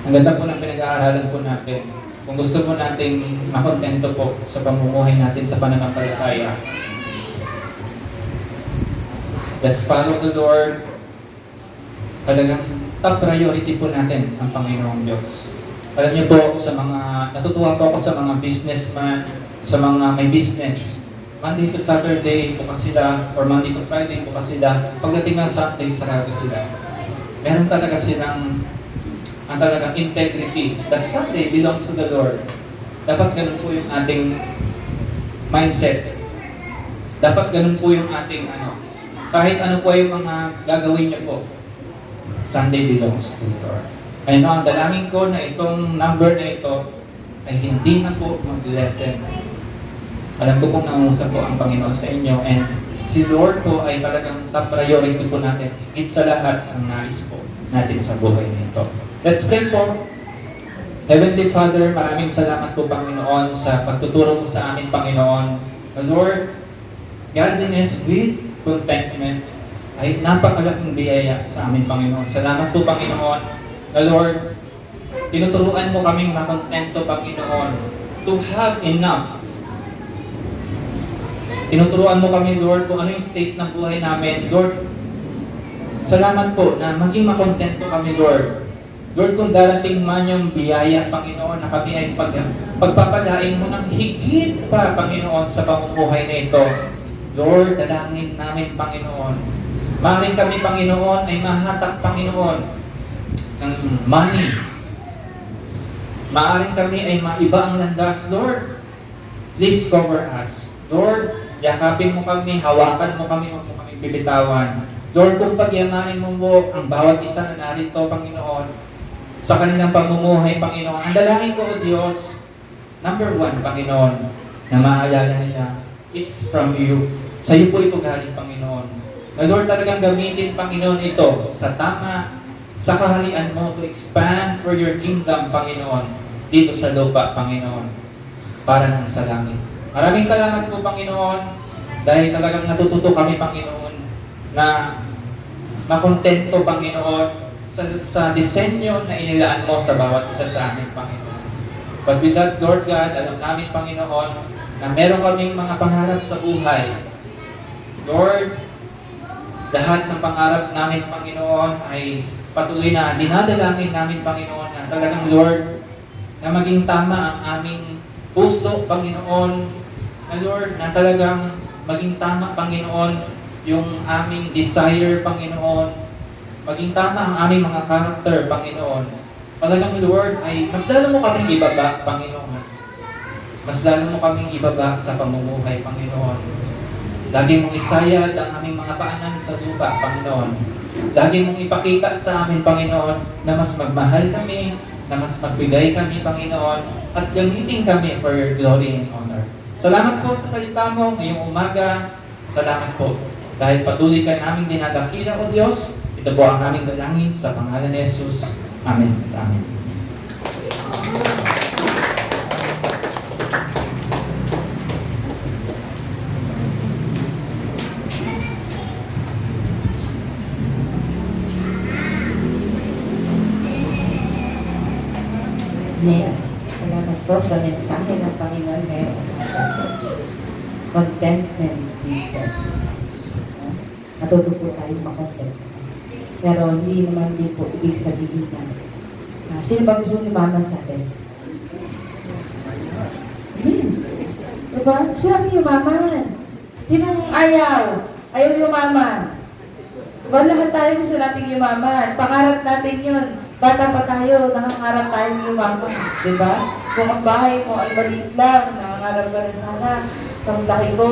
ang ganda po ng pinag-aaralan po natin. Kung gusto po nating makontento po sa pamumuhay natin sa pananampalataya, let's follow the Lord. Talagang top priority po natin ang Panginoong Diyos. Alam niyo po, sa mga, natutuwa po ako sa mga businessman, sa mga may business. Monday to Saturday, bukas sila, or Monday to Friday, bukas sila. Pagdating ng Sunday, sarado sila. Meron talaga silang ang talagang integrity that Sunday belongs to the Lord. Dapat ganun po yung ating mindset. Dapat ganun po yung ating kahit ano po yung mga gagawin niyo po, Sunday belongs to the Lord. Ay no, ang dalangin ko na itong number na ito ay hindi na po mag-lessen Alam ko pong nangungusap po ang Panginoon sa inyo, and si Lord po ay talagang top priority po natin. Higit sa lahat ang nais po natin sa buhay nito. Let's pray po. Heavenly Father, maraming salamat po Panginoon sa pagtuturo mo sa amin Panginoon. Lord, godliness with contentment ay napakalaking biyaya sa amin Panginoon. Salamat po Panginoon. Lord, tinuturuan mo kaming makontento Panginoon to have enough. Tinuturuan mo kami Lord kung ano yung state ng buhay namin. Lord, salamat po na maging makontento kami Lord. Lord, kung darating man yung biyaya, Panginoon, na kami ay pagpapalain mo ng higit pa, Panginoon, sa pamumuhay na ito. Lord, dalangin namin, Panginoon. Maaaring kami, Panginoon, ay mahatak, Panginoon, ng money. Maaaring kami ay maiba ang landas, Lord. Please cover us. Lord, yakapin mo kami, hawakan mo kami, huwag mo kami bibitawan. Lord, kung pagyamanin mo ang bawat isa na narito, Panginoon, sa kanilang pamumuhay, Panginoon. Ang dalangin ko, O Diyos, number one, Panginoon, na maalala nila, it's from you. Sa iyo po ito galing, Panginoon. Na Lord, talagang gamitin, Panginoon, ito sa tama, sa kaharian mo to expand for your kingdom, Panginoon, dito sa lupa, Panginoon, para nang sa langit. Maraming salamat po, Panginoon, dahil talagang natututo kami, Panginoon, na makontento, Panginoon, sa disenyo na inilaan mo sa bawat isa sa amin, Panginoon. But with that, Lord God, alam namin, Panginoon, na meron kaming mga pangarap sa buhay. Lord, lahat ng pangarap namin, Panginoon, ay patuloy na dinadalangin namin, Panginoon, na talagang, Lord, na maging tama ang aming puso, Panginoon, na Lord, na talagang maging tama, Panginoon, yung aming desire, Panginoon, maging tama ang aming mga karakter, Panginoon. Talagang, Lord, ay mas lalo mo kaming ibaba, Panginoon. Mas lalo mo kaming ibaba sa pamumuhay, Panginoon. Lagi mong isayad ang aming mga paanan sa lupa, Panginoon. Lagi mong ipakita sa amin, Panginoon, na mas magmahal kami, na mas magbigay kami, Panginoon, at gamitin kami for your glory and honor. Salamat po sa salita mo ngayong umaga. Salamat po. Dahil patuloy ka namin dinadakila, O Diyos. Ito po ang aming dalangin sa pangalan ni Jesus. Amen. Amen. Amen. Salamat po sa mensahe ng Panginoon ngayon. Contentment with godliness. Natuto po tayo makontent. Pero hindi naman din po ibig sabihin na sino ba gusto umaman sa atin? Amen. Diba? Gusto natin yumaman. Sinong ayaw? Ayaw yumaman. Diba lahat tayo gusto natin yumaman? Pangarap natin yun. Bata pa tayo, nangangarap tayong yumaman. Diba? Kung ang bahay mo ay maliit lang, nangangarap ka rin sana. Kung laki ko,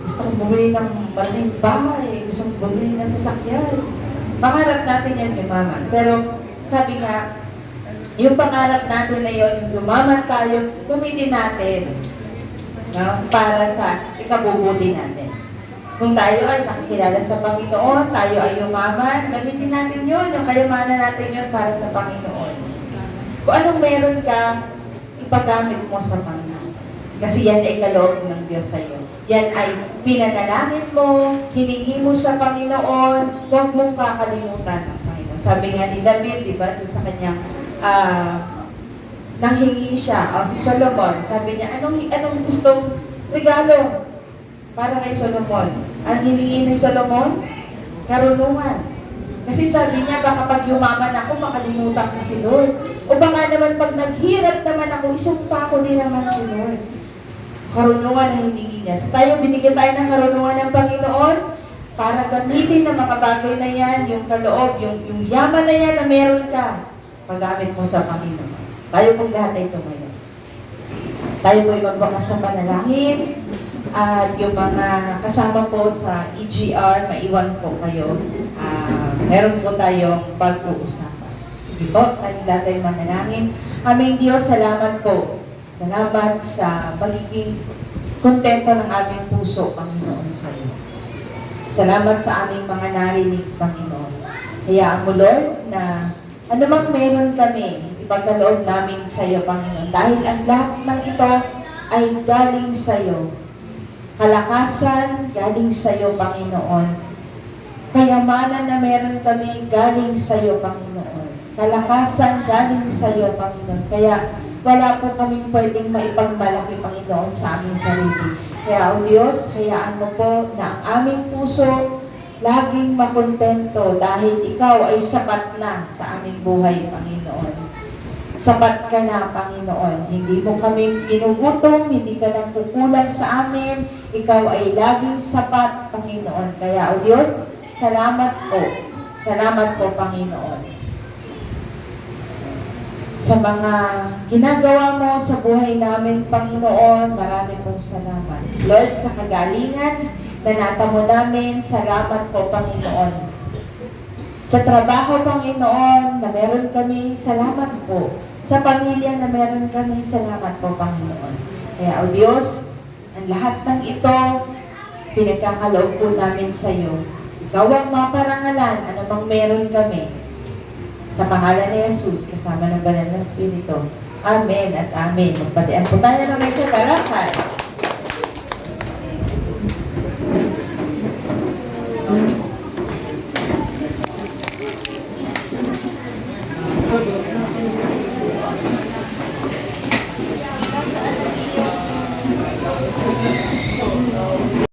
gusto kong bumili ng malaking bahay, gusto kong bumili ng sasakyan. Pangarap natin yan yumaman. Pero sabi nga, yung pangarap natin na yun, yung yumaman tayo, gamitin natin para sa ikabubuti natin. Kung tayo ay nakikilala sa Panginoon, tayo ay yumaman, gamitin natin yun, yung kayamanan natin yun para sa Panginoon. Kung anong meron ka, ipagamit mo sa Panginoon. Kasi yan ay kaloob ng Diyos sa iyo. Yan ay pinanalangin mo, hiningi mo sa Panginoon, huwag mong kakalimutan ang Panginoon. Sabi nga ni David, di ba, sa kanyang nanghingi siya, si Solomon, sabi niya, anong gustong regalo para kay Solomon? Ang hiningi ni Solomon, karunungan. Kasi sabi niya, baka pag yumaman ako, makalimutan ko si Lord. O baka naman pag naghirap naman ako, isumpa ko din naman si Lord. Karunungan na hiningi niya. So tayo, binigyan tayo ng karunungan ng Panginoon para gamitin ng mga bagay na yan, yung kaloob, yung yaman na yan na meron ka, paggamit mo sa Panginoon. Tayo pong lahat ay tumayo. Tayo po'y magbakas sa panalangin at yung mga kasama po sa EGR, maiwan po kayo. Meron po tayong pag-uusapan. Sige po, tayong lahat ay manalangin. Aming Diyos, salamat po. Salamat sa pagiging kontento ng aming puso, Panginoon, sa iyo. Salamat sa aming mga narinig, Panginoon. Hayaan mo, Lord, na anumang meron kami, ipagkaloob namin sa iyo, Panginoon. Dahil ang lahat ng ito ay galing sa iyo. Kalakasan, galing sa iyo, Panginoon. Kayamanan na meron kami, galing sa iyo, Panginoon. Kalakasan, galing sa iyo, Panginoon. Kaya wala po kaming pwedeng maipagmalaki, Panginoon, sa aming sarili. Kaya, O Diyos, hayaan mo po na ang aming puso laging makontento dahil ikaw ay sapat na sa aming buhay, Panginoon. Sapat ka na, Panginoon. Hindi mo kami ginugutom, hindi ka nang kukulang sa amin. Ikaw ay laging sapat, Panginoon. Kaya, O Diyos, salamat po. Salamat po, Panginoon. Sa mga ginagawa mo sa buhay namin, Panginoon, marami pong salamat. Lord, sa kagalingan na natamo namin, salamat po, Panginoon. Sa trabaho, Panginoon, na meron kami, salamat po. Sa pamilya na meron kami, salamat po, Panginoon. Kaya, O Diyos, ang lahat ng ito, pinagkakaloob po namin sa iyo. Ikaw ang maparangalan, anumang meron kami. Sa pangalan ni Jesus, kasama ng Banal na Espiritu. Amen at Amen. Magpatian po tayo ng may kapalakan.